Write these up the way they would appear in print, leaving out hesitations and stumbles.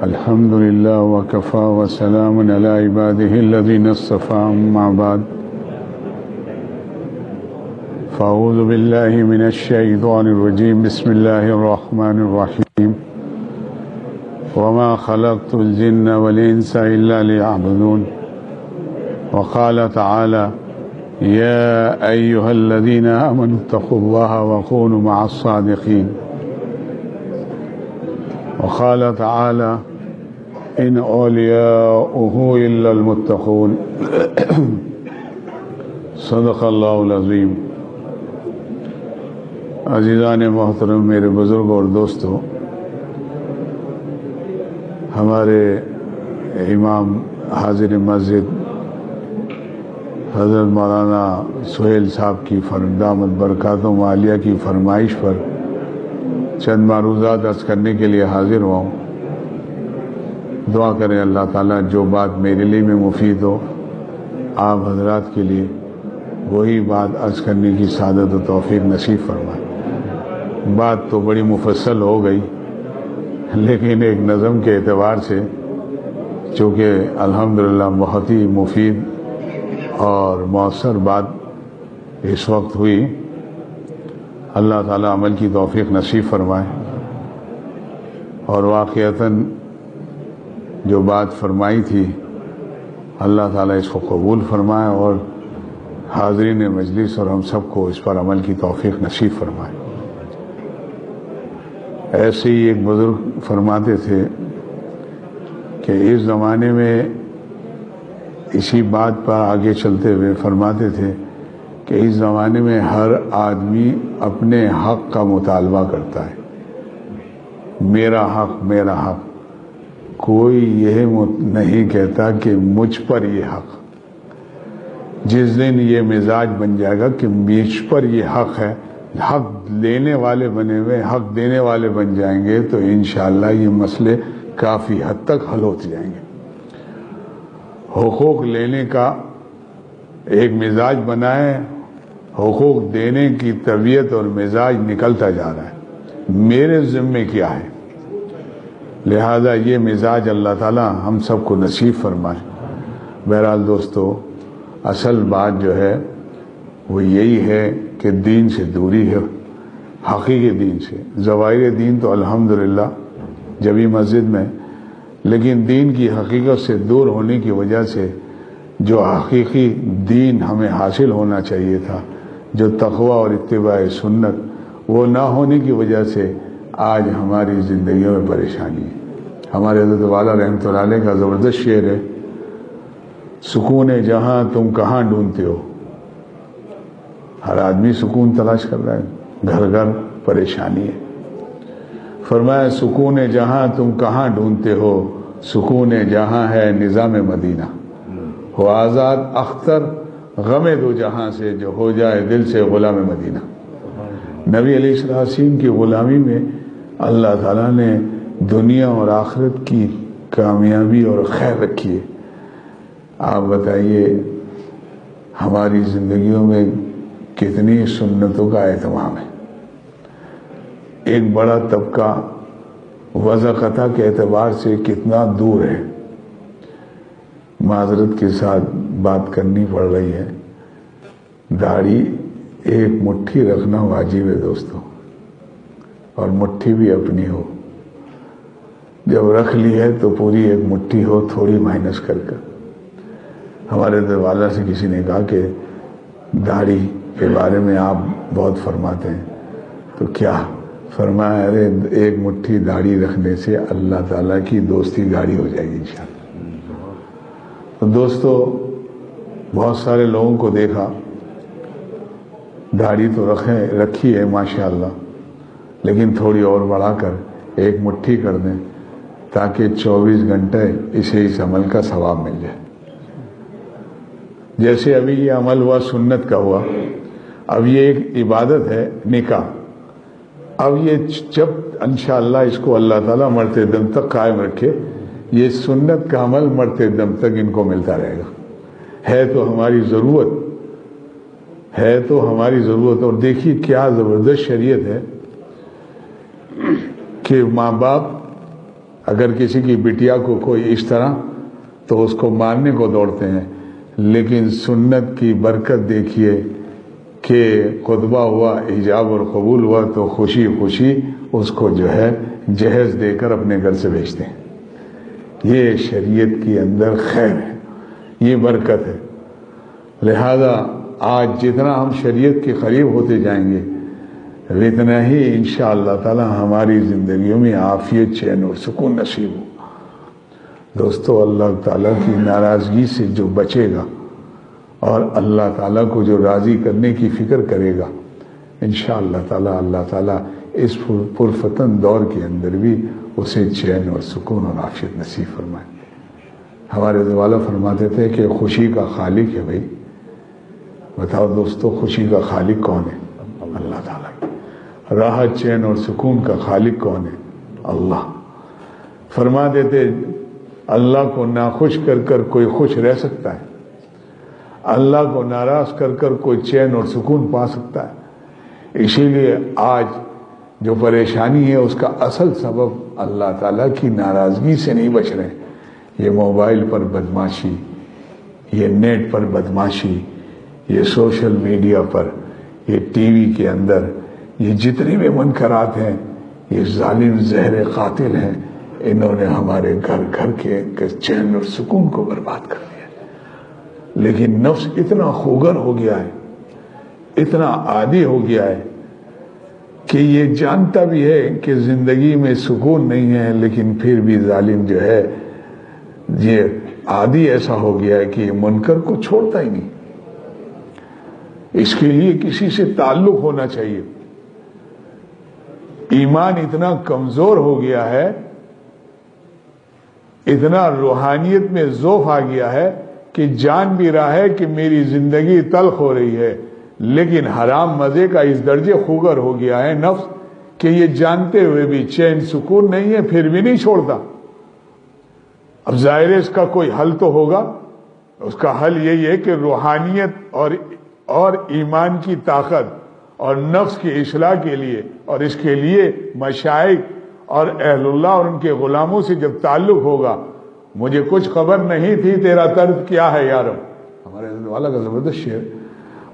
الحمد لله وكفى وسلام على عباده الذين اصطفى أما بعد فأعوذ بالله من الشيطان الرجيم بسم الله الرحمن الرحيم وما خلقت الجن والإنس إلا ليعبدون وقال تعالى يا أيها الذين آمنوا اتقوا الله وكونوا مع الصادقين وقال تعالى إن أولياؤه إلا المتقون صدق اللہ العظیم۔ عزیزان محترم، میرے بزرگ اور دوستو، ہمارے امام حاضر مسجد حضرت مولانا سہیل صاحب کی دامت برکاتہم عالیہ کی فرمائش پر چند معروضات عرض کرنے کے لیے حاضر ہوا ہوں۔ دعا کریں اللہ تعالیٰ جو بات میرے لیے میں مفید ہو آپ حضرات کے لیے وہی بات عرض کرنے کی سعادت و توفیق نصیب فرمائے۔ بات تو بڑی مفصل ہو گئی، لیکن ایک نظم کے اعتبار سے چونکہ الحمدللہ بہت ہی مفید اور مؤثر بات اس وقت ہوئی، اللہ تعالیٰ عمل کی توفیق نصیب فرمائے اور واقعتاً جو بات فرمائی تھی اللہ تعالیٰ اس کو قبول فرمائے اور حاضرین مجلس اور ہم سب کو اس پر عمل کی توفیق نصیب فرمائے۔ ایسے ہی ایک بزرگ فرماتے تھے کہ اس زمانے میں اسی بات پر آگے چلتے ہوئے فرماتے تھے کہ اس زمانے میں ہر آدمی اپنے حق کا مطالبہ کرتا ہے، میرا حق میرا حق، کوئی یہ نہیں کہتا کہ مجھ پر یہ حق۔ جس دن یہ مزاج بن جائے گا کہ مجھ پر یہ حق ہے، حق لینے والے بنے ہوئے حق دینے والے بن جائیں گے تو انشاءاللہ یہ مسئلے کافی حد تک حل ہوتے جائیں گے۔ حقوق لینے کا ایک مزاج بنا ہے، حقوق دینے کی طبیعت اور مزاج نکلتا جا رہا ہے، میرے ذمے کیا ہے، لہذا یہ مزاج اللہ تعالیٰ ہم سب کو نصیب فرمائے۔ بہرحال دوستو، اصل بات جو ہے وہ یہی ہے کہ دین سے دوری ہے، حقیقی دین سے۔ ظواہر دین تو الحمدللہ جبھی مسجد میں، لیکن دین کی حقیقت سے دور ہونے کی وجہ سے جو حقیقی دین ہمیں حاصل ہونا چاہیے تھا، جو تقوی اور اتباع سنت، وہ نہ ہونے کی وجہ سے آج ہماری زندگیوں میں پریشانی ہے۔ ہمارے حضرت والا رحمۃ اللہ علیہ کا زبردست شعر ہے، سکون جہاں تم کہاں ڈھونڈتے ہو۔ ہر آدمی سکون تلاش کر رہا ہے، گھر گھر پریشانی ہے۔ فرمایا سکون جہاں تم کہاں ڈھونڈتے ہو، سکون جہاں ہے نظام مدینہ، ہو آزاد اختر غم دو جہاں سے، جو ہو جائے دل سے غلام مدینہ۔ نبی علیہ السلام کی غلامی میں اللہ تعالیٰ نے دنیا اور آخرت کی کامیابی اور خیر رکھی ہے۔ آپ بتائیے ہماری زندگیوں میں کتنی سنتوں کا اہتمام ہے۔ ایک بڑا طبقہ وضاقتہ کے اعتبار سے کتنا دور ہے. معذرت کے ساتھ بات کرنی پڑ رہی ہے. داڑھی ایک مٹھی رکھنا واجب ہے دوستو, اور مٹھی بھی اپنی ہو. جب رکھ لی ہے تو پوری ایک مٹھی ہو, تھوڑی مائنس کر کر. ہمارے والا سے کسی نے کہا کہ داڑھی کے بارے میں آپ بہت فرماتے ہیں, تو کیا فرمایا؟ ارے ایک مٹھی داڑھی رکھنے سے اللہ تعالیٰ کی دوستی گاڑی ہو جائے گی انشاءاللہ. تو دوستو بہت سارے لوگوں کو دیکھا داڑھی تو رکھی ہے ماشاءاللہ, لیکن تھوڑی اور بڑھا کر ایک مٹھی کر دیں تاکہ 24 گھنٹے اسے اس عمل کا ثواب مل جائے. جیسے ابھی یہ عمل ہوا سنت کا ہوا, اب یہ ایک عبادت ہے نکاح. اب یہ جب انشاءاللہ اس کو اللہ تعالیٰ مرتے دم تک قائم رکھے, یہ سنت کا عمل مرتے دم تک ان کو ملتا رہے گا. ہے تو ہماری ضرورت, ہے تو ہماری ضرورت. اور دیکھیے کیا زبردست شریعت ہے کہ ماں باپ اگر کسی کی بٹیا کو کوئی اس طرح, تو اس کو مارنے کو دوڑتے ہیں, لیکن سنت کی برکت دیکھیے کہ خطبہ ہوا, ایجاب اور قبول ہوا, تو خوشی خوشی اس کو جو ہے جہیز دے کر اپنے گھر سے بھیجتے ہیں. یہ شریعت کے اندر خیر ہے, یہ برکت ہے. لہذا آج جتنا ہم شریعت کے قریب ہوتے جائیں گے اتنا ہی انشاءاللہ تعالی ہماری زندگیوں میں عافیت, چین اور سکون نصیب ہو. دوستو اللہ تعالیٰ کی ناراضگی سے جو بچے گا اور اللہ تعالیٰ کو جو راضی کرنے کی فکر کرے گا, انشاءاللہ تعالیٰ اللہ تعالیٰ اس پرفتن دور کے اندر بھی اسے چین اور سکون اور عافیت نصیب فرمائے. ہمارے والا فرماتے تھے کہ خوشی کا خالق ہے. بھائی بتاؤ دوستو, خوشی کا خالق کون ہے؟ اللہ تعالیٰ. راحت, چین اور سکون کا خالق کون ہے؟ اللہ. فرما دیتے اللہ کو ناخوش کر کر کوئی خوش رہ سکتا ہے؟ اللہ کو ناراض کر کر کوئی چین اور سکون پا سکتا ہے؟ اسی لیے آج جو پریشانی ہے اس کا اصل سبب اللہ تعالیٰ کی ناراضگی سے نہیں بچ رہے. یہ موبائل پر بدماشی, یہ نیٹ پر بدماشی, یہ سوشل میڈیا پر, یہ ٹی وی کے اندر یہ جتنے بھی منکرات ہیں, یہ ظالم زہر قاتل ہیں. انہوں نے ہمارے گھر گھر کے چین اور سکون کو برباد کر دیا. لیکن نفس اتنا خوگر ہو گیا ہے, اتنا عادی ہو گیا ہے کہ یہ جانتا بھی ہے کہ زندگی میں سکون نہیں ہے, لیکن پھر بھی ظالم جو ہے یہ عادی ایسا ہو گیا ہے کہ یہ منکر کو چھوڑتا ہی نہیں. اس کے لیے کسی سے تعلق ہونا چاہیے. ایمان اتنا کمزور ہو گیا ہے, اتنا روحانیت میں ذوف آ گیا ہے کہ جان بھی رہا ہے کہ میری زندگی تلخ ہو رہی ہے, لیکن حرام مزے کا اس درجے خوگر ہو گیا ہے نفس کہ یہ جانتے ہوئے بھی چین سکون نہیں ہے, پھر بھی نہیں چھوڑتا. اب ظاہر ہے اس کا کوئی حل تو ہوگا. اس کا حل یہی ہے کہ روحانیت اور ایمان کی طاقت اور نفس کی اصلاح کے لیے, اور اس کے لیے مشائخ اور اہل اللہ اور ان کے غلاموں سے جب تعلق ہوگا. مجھے کچھ خبر نہیں تھی تیرا درد کیا ہے یا رب, ہمارے والا کا زبردست شعر.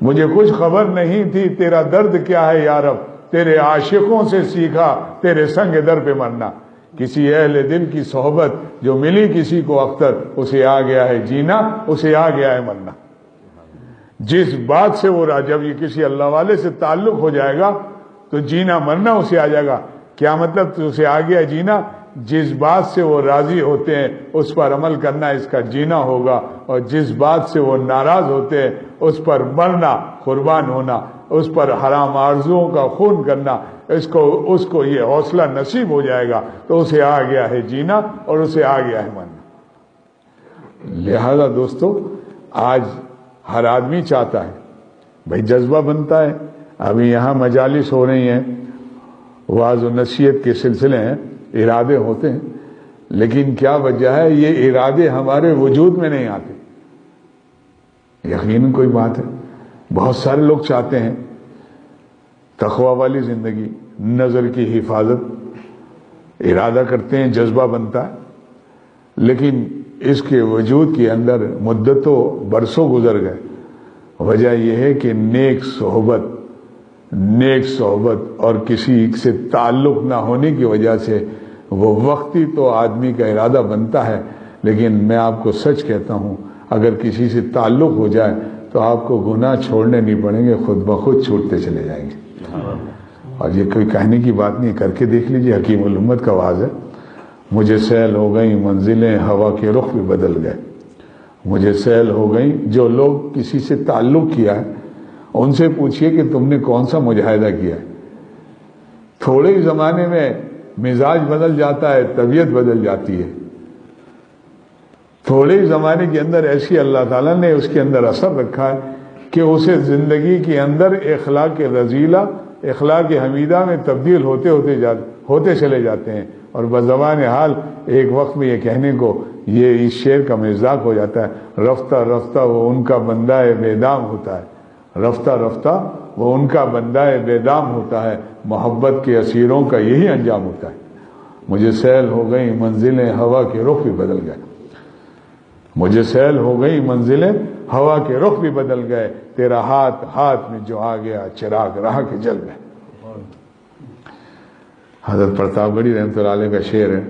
مجھے کچھ خبر نہیں تھی تیرا درد کیا ہے یا رب, تیرے عاشقوں سے سیکھا تیرے سنگ در پہ مرنا. کسی اہل دل کی صحبت جو ملی کسی کو اختر, اسے آ گیا ہے جینا, اسے آ گیا ہے مرنا. جس بات سے وہ جب یہ کسی اللہ والے سے تعلق ہو جائے گا تو جینا مرنا اسے آ جائے گا. کیا مطلب؟ تو اسے آ گیا جینا, جس بات سے وہ راضی ہوتے ہیں اس پر عمل کرنا اس کا جینا ہوگا, اور جس بات سے وہ ناراض ہوتے ہیں اس پر مرنا, قربان ہونا, اس پر حرام آرزوؤں کا خون کرنا, اس کو یہ حوصلہ نصیب ہو جائے گا تو اسے آ گیا ہے جینا اور اسے آ گیا ہے مرنا. لہذا دوستو آج ہر آدمی چاہتا ہے, بھائی جذبہ بنتا ہے. ابھی یہاں مجالس ہو رہی ہیں, وعظ و نصیحت کے سلسلے ہیں, ارادے ہوتے ہیں, لیکن کیا وجہ ہے یہ ارادے ہمارے وجود میں نہیں آتے؟ یقیناً کوئی بات ہے. بہت سارے لوگ چاہتے ہیں تقوی والی زندگی, نظر کی حفاظت, ارادہ کرتے ہیں جذبہ بنتا ہے، لیکن اس کے وجود کے اندر مدتوں برسوں گزر گئے۔ وجہ یہ ہے کہ نیک صحبت اور کسی سے تعلق نہ ہونے کی وجہ سے وہ وقتی تو آدمی کا ارادہ بنتا ہے، لیکن میں آپ کو سچ کہتا ہوں اگر کسی سے تعلق ہو جائے تو آپ کو گناہ چھوڑنے نہیں پڑیں گے، خود بخود چھوٹتے چلے جائیں گے۔ اور یہ کوئی کہنے کی بات نہیں، کر کے دیکھ لیجیے، حکیم الامت کا واز ہے۔ مجھے سیل ہو گئی منزلیں، ہوا کے رخ بھی بدل گئے۔ مجھے سیل ہو گئی، جو لوگ کسی سے تعلق کیا ہے ان سے پوچھئے کہ تم نے کون سا مجاہدہ کیا ہے۔ تھوڑے ہی زمانے میں مزاج بدل جاتا ہے، طبیعت بدل جاتی ہے۔ تھوڑے ہی زمانے کے اندر ایسی اللہ تعالیٰ نے اس کے اندر اثر رکھا ہے کہ اسے زندگی کے اندر اخلاق رذیلہ اخلاق حمیدہ میں تبدیل ہوتے چلے جاتے ہیں، اور بزبان حال ایک وقت میں یہ کہنے کو یہ اس شعر کا مصداق ہو جاتا ہے، رفتہ رفتہ وہ ان کا بندہ بے دام ہوتا ہے، رفتہ رفتہ وہ ان کا بندہ بے دام ہوتا ہے، محبت کے اسیروں کا یہی انجام ہوتا ہے۔ مجھے سیل ہو گئی منزلیں، ہوا کے رخ بھی بدل گئے۔ مجھے سیل ہو گئی منزلیں، ہوا کے رخ بھی بدل گئے، تیرا ہاتھ میں جو آ گیا، چراغ راہ کے جل گئے۔ حضرت پرتاپ گڑھی رحمۃ اللہ علیہ کا شعر ہے،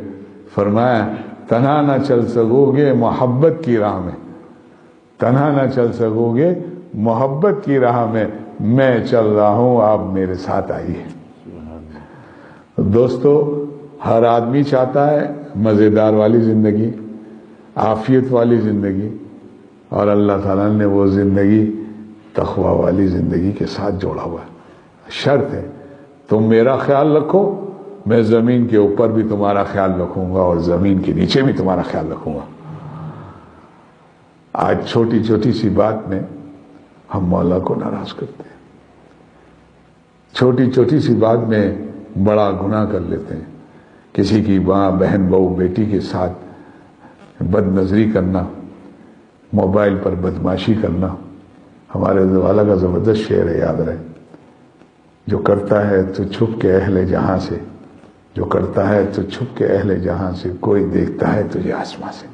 فرمایا تنہا نہ چل سکو گے محبت کی راہ میں، تنہا نہ چل سکو گے محبت کی راہ میں چل رہا ہوں، آپ میرے ساتھ آئیے۔ دوستو، ہر آدمی چاہتا ہے مزیدار والی زندگی، عافیت والی زندگی، اور اللہ تعالیٰ نے وہ زندگی تقوی والی زندگی کے ساتھ جوڑا ہوا ہے۔ شرط ہے تم میرا خیال رکھو، میں زمین کے اوپر بھی تمہارا خیال رکھوں گا اور زمین کے نیچے بھی تمہارا خیال رکھوں گا۔ آج چھوٹی چھوٹی سی بات میں ہم مولا کو ناراض کرتے ہیں، چھوٹی چھوٹی سی بات میں بڑا گناہ کر لیتے ہیں۔ کسی کی ماں، بہن، بہو، بیٹی کے ساتھ بد نظری کرنا، موبائل پر بدماشی کرنا۔ ہمارے والا کا زبردست شعر ہے، یاد رہے، جو کرتا ہے تو چھپ کے اہل جہاں سے، جو کرتا ہے تو چھپ کے اہل جہاں سے، کوئی دیکھتا ہے تجھے آسمان سے،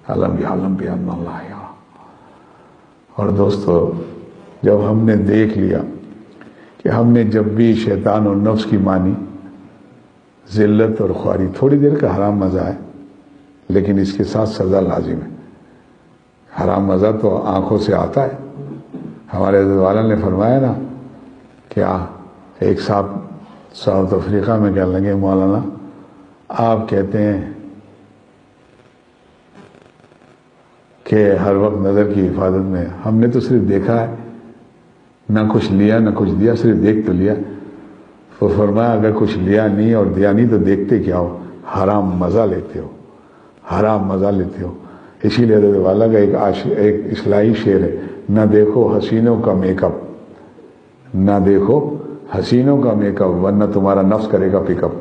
علم بان اللہ۔ اور دوستو، جب ہم نے دیکھ لیا کہ ہم نے جب بھی شیطان اور نفس کی مانی، ذلت اور خواری، تھوڑی دیر کا حرام مزہ ہے لیکن اس کے ساتھ سزا لازم ہے۔ حرام مزہ تو آنکھوں سے آتا ہے۔ ہمارے حضرت والا نے فرمایا نا کہ ایک صاحب ساؤتھ افریقہ میں کہنے لگے، مولانا آپ کہتے ہیں کہ ہر وقت نظر کی حفاظت میں، ہم نے تو صرف دیکھا ہے، نہ کچھ لیا نہ کچھ دیا، صرف دیکھ تو لیا۔ تو فرمایا اگر کچھ لیا نہیں اور دیا نہیں تو دیکھتے کیا ہو؟ حرام مزہ لیتے ہو، حرام مزہ لیتے ہو۔ اسی لیے حضرت والا کا ایک اصلاحی شعر ہے، نہ دیکھو حسینوں کا میک اپ، نہ دیکھو حسینوں کا میک اپ، ورنہ تمہارا نفس کرے گا پک اپ۔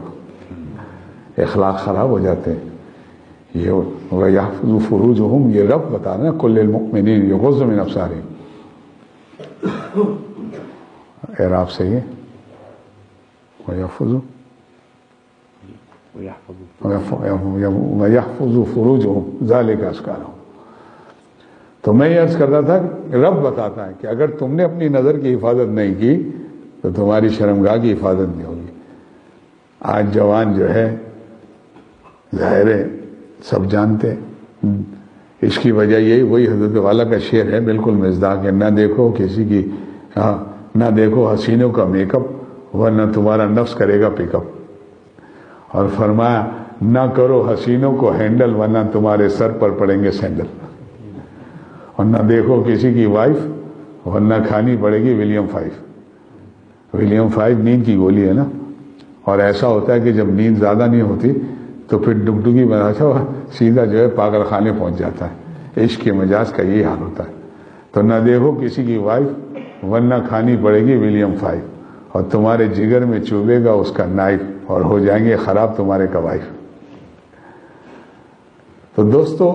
اخلاق خراب ہو جاتے ہیں۔ یہ وَيَحْفَظُ فُرُوجَهُمْ، یہ رب بتا رہا ہے کُلِّ الْمُؤْمِنِينَ يُغَضُّ مِنْ أَبْصَارِهِمْ۔ اعراب صحیح ہے، وَيَحْفَظُ فُرُوجَهُمْ ذَلِكَ أَزْكَىٰ لَهُمْ۔ تو میں یہ عرض کر رہا تھا کہ رب بتاتا ہے کہ اگر تم نے اپنی نظر کی حفاظت نہیں کی تو تمہاری شرمگاہ کی حفاظت نہیں ہوگی۔ آج جوان جو ہے، ظاہر ہے سب جانتے ہیں، اس کی وجہ یہی وہی حضرت والا کا شعر ہے، بالکل مصداق ہے، نہ دیکھو کسی کی، نہ دیکھو حسینوں کا میک اپ، ورنہ تمہارا نفس کرے گا پک اپ۔ اور فرمایا نہ کرو حسینوں کو ہینڈل، ورنہ تمہارے سر پر پڑیں گے سینڈل۔ اور نہ دیکھو کسی کی وائف، ورنہ کھانی پڑے گی ولیم 5۔ ولیم 5 نیند کی گولی ہے نا، اور ایسا ہوتا ہے کہ جب نیند زیادہ نہیں ہوتی تو پھر ڈگڈگی بنا سیدھا جو ہے پاگل خانے پہنچ جاتا ہے۔ عشق کے مجاز کا یہی حال ہوتا ہے۔ تو نہ دیکھو کسی کی وائف، ورنہ کھانی پڑے گی ولیم 5، اور تمہارے جگر میں چوبے گا اس کا نائف، اور ہو جائیں گے خراب تمہارے قوائف۔ تو دوستو،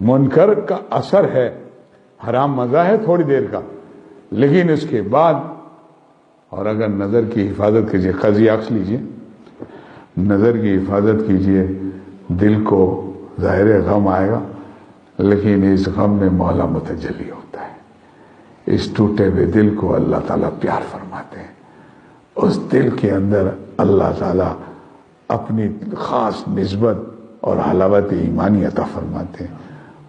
منکر کا اثر ہے، حرام مزہ ہے تھوڑی دیر کا، لیکن اس کے بعد، اور اگر نظر کی حفاظت کیجیے، قضیہ عکس لیجیے، نظر کی حفاظت کیجئے. دل کو ظاہر غم آئے گا لیکن اس غم میں مولا متجلی ہوتا ہے. اس ٹوٹے ہوئے دل کو اللہ تعالیٰ پیار فرماتے ہیں. اس دل کے اندر اللہ تعالیٰ اپنی خاص نسبت اور حلاوت ایمانی عطا فرماتے ہیں.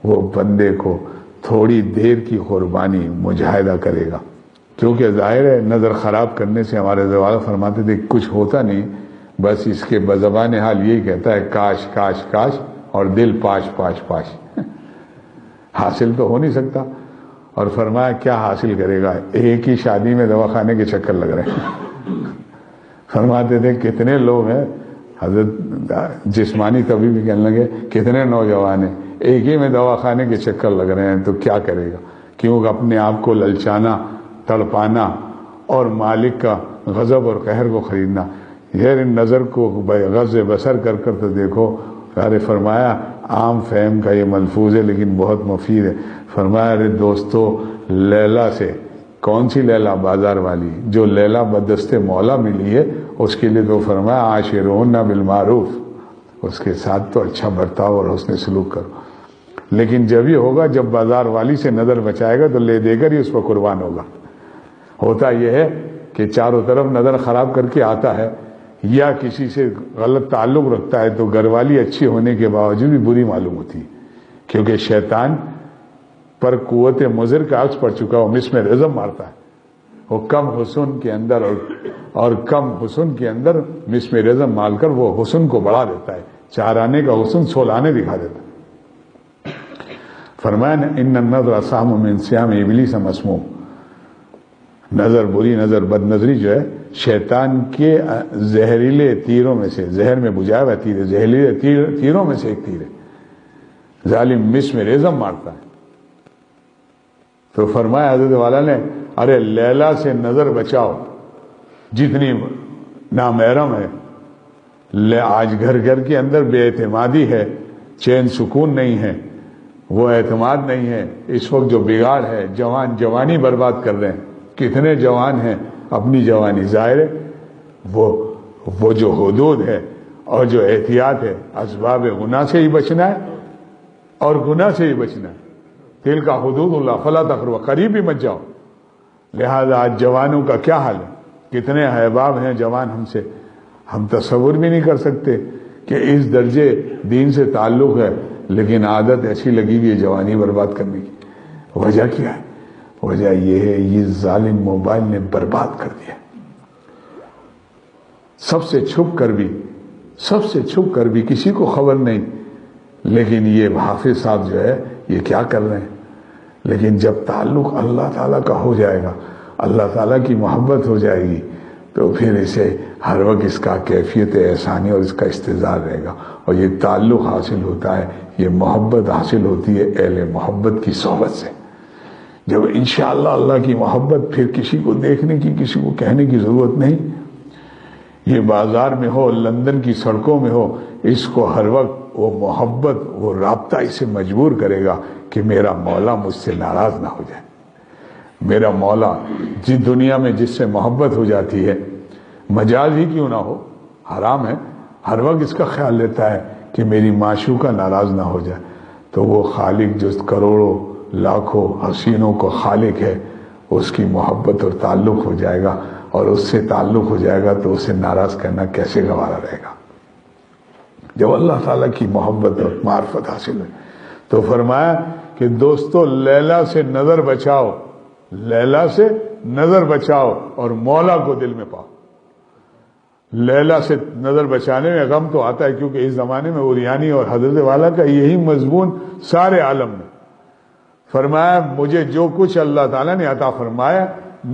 وہ بندے کو تھوڑی دیر کی قربانی مجاہدہ کرے گا، کیونکہ ظاہر ہے نظر خراب کرنے سے ہمارے زوال فرماتے تھے کچھ ہوتا نہیں، بس اس کے بزبان حال یہی کہتا ہے کاش کاش کاش، اور دل پاش پاش پاش. حاصل تو ہو نہیں سکتا. اور فرمایا کیا حاصل کرے گا؟ ایک ہی شادی میں دواخانے کے چکر لگ رہے ہیں. فرماتے تھے کتنے لوگ ہیں، حضرت جسمانی طبیب بھی کہنے لگے کتنے نوجوان ہیں ایک ہی میں دواخانے کے چکر لگ رہے ہیں، تو کیا کرے گا؟ کیونکہ اپنے آپ کو للچانا، تڑپانا اور مالک کا غضب اور قہر کو خریدنا. یہ نظر کو غض بصر کر کر تو دیکھو. ارے فرمایا عام فہم کا یہ ملفوظ ہے لیکن بہت مفید ہے. فرمایا ارے دوستو، لیلا سے، کون سی لیلا؟ بازار والی. جو لیلا بدست مولا ملی ہے اس کے لیے تو فرمایا عاشرہن بالمعروف، اس کے ساتھ تو اچھا برتاؤ اور حسن سلوک کرو. لیکن جب یہ ہوگا جب بازار والی سے نظر بچائے گا تو لے دے کر ہی اس پر قربان ہوگا. ہوتا یہ ہے کہ چاروں طرف نظر خراب کر کے آتا ہے یا کسی سے غلط تعلق رکھتا ہے تو گھر والی اچھی ہونے کے باوجود بھی بری معلوم ہوتی ہے، کیونکہ شیطان پر قوت مضر کا عکس پڑ چکا ہے. وہ مس میں رزم مارتا ہے. وہ کم حسن کے اندر اور کم حسن کے اندر مس میں رزم مار کر وہ حسن کو بڑھا دیتا ہے. 4 آنے کا حسن 16 آنے دکھا دیتا ہے. فرمایا ان النظر سام من سیام ابلیس مسموم. نظر، بری نظر، بد نظری جو ہے شیطان کے زہریلے تیروں میں سے، زہر میں بجھایا ہوا تیر ہے، زہریلے تیروں میں سے ایک تیر ہے. ظالم مس میں ریزم مارتا ہے. تو فرمایا حضرت والا نے ارے لیلا سے نظر بچاؤ. جتنی نامحرم ہے، آج گھر گھر کے اندر بے اعتمادی ہے، چین سکون نہیں ہے، وہ اعتماد نہیں ہے. اس وقت جو بگاڑ ہے، جوانی برباد کر رہے ہیں. کتنے جوان ہیں اپنی جوانی ظاہر ہے وہ جو حدود ہے اور جو احتیاط ہے، اسباب گناہ سے ہی بچنا ہے اور گناہ سے ہی بچنا ہے. دل کا حدود اللہ فلا تقربوا، قریب ہی مت جاؤ. لہذا آج جوانوں کا کیا حال ہے؟ کتنے احباب ہیں جوان ہم سے، ہم تصور بھی نہیں کر سکتے کہ اس درجے دین سے تعلق ہے لیکن عادت ایسی لگی ہوئی ہے جوانی برباد کرنے کی. وجہ کیا ہے؟ وجہ یہ ہے یہ ظالم موبائل نے برباد کر دیا. سب سے چھپ کر بھی کسی کو خبر نہیں، لیکن یہ حافظ صاحب جو ہے یہ کیا کر رہے ہیں. لیکن جب تعلق اللہ تعالیٰ کا ہو جائے گا، اللہ تعالیٰ کی محبت ہو جائے گی، تو پھر اسے ہر وقت اس کا کیفیت احسانی اور اس کا استظہار رہے گا. اور یہ تعلق حاصل ہوتا ہے، یہ محبت حاصل ہوتی ہے اہل محبت کی صحبت سے. جب انشاءاللہ اللہ کی محبت، پھر کسی کو دیکھنے کی، کسی کو کہنے کی ضرورت نہیں. یہ بازار میں ہو، لندن کی سڑکوں میں ہو، اس کو ہر وقت وہ محبت، وہ رابطہ اسے مجبور کرے گا کہ میرا مولا مجھ سے ناراض نہ ہو جائے. میرا مولا جس دنیا میں جس سے محبت ہو جاتی ہے، مجاز ہی کیوں نہ ہو، حرام ہے، ہر وقت اس کا خیال لیتا ہے کہ میری معشوقہ ناراض نہ ہو جائے. تو وہ خالق جو کروڑوں لاکھوں حسینوں کو خالق ہے، اس کی محبت اور تعلق ہو جائے گا، اور اس سے تعلق ہو جائے گا تو اسے ناراض کرنا کیسے گوارا رہے گا. جب اللہ تعالیٰ کی محبت اور معرفت حاصل ہے تو فرمایا کہ دوستو لیلا سے نظر بچاؤ، لیلا سے نظر بچاؤ اور مولا کو دل میں پاؤ. لیلا سے نظر بچانے میں غم تو آتا ہے، کیونکہ اس زمانے میں اوریانی اور حضرت والا کا یہی مضمون سارے عالم میں. فرمایا مجھے جو کچھ اللہ تعالیٰ نے عطا فرمایا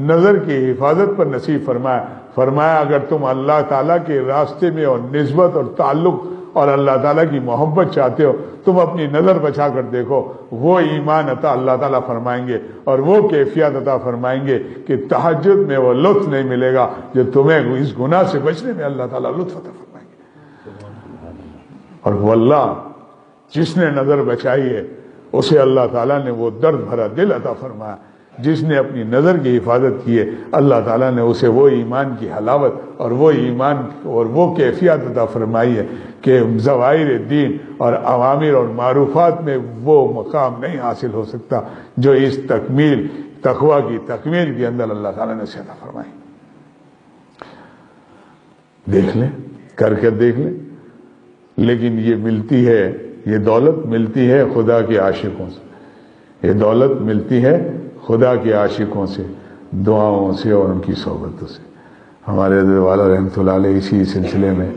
نظر کی حفاظت پر نصیب فرمایا. فرمایا اگر تم اللہ تعالیٰ کے راستے میں اور نسبت اور تعلق اور اللہ تعالیٰ کی محبت چاہتے ہو، تم اپنی نظر بچا کر دیکھو، وہ ایمان عطا اللہ تعالیٰ فرمائیں گے اور وہ کیفیت عطا فرمائیں گے کہ تہجد میں وہ لطف نہیں ملے گا جو تمہیں اس گناہ سے بچنے میں اللہ تعالیٰ لطف عطا فرمائیں گے. اور واللہ جس نے نظر بچائی ہے اسے اللہ تعالیٰ نے وہ درد بھرا دل عطا فرمایا جس نے اپنی نظر کی حفاظت کی ہے اللہ تعالیٰ نے اسے وہ ایمان کی حلاوت اور وہ ایمان اور وہ کیفیت عطا فرمائی ہے کہ ظواہر دین اور اوامر اور معروفات میں وہ مقام نہیں حاصل ہو سکتا جو اس تکمیل تقویٰ کی تکمیل کے اندر اللہ تعالیٰ نے اسے عطا فرمائی۔ دیکھ لیں، کر کے دیکھ لیں۔ لیکن یہ ملتی ہے، یہ دولت ملتی ہے خدا کے عاشقوں سے، یہ دولت ملتی ہے خدا کے عاشقوں سے، دعاؤں سے اور ان کی صحبتوں سے۔ ہمارے حضرت والا رحمۃ اللہ علیہ اسی سلسلے میں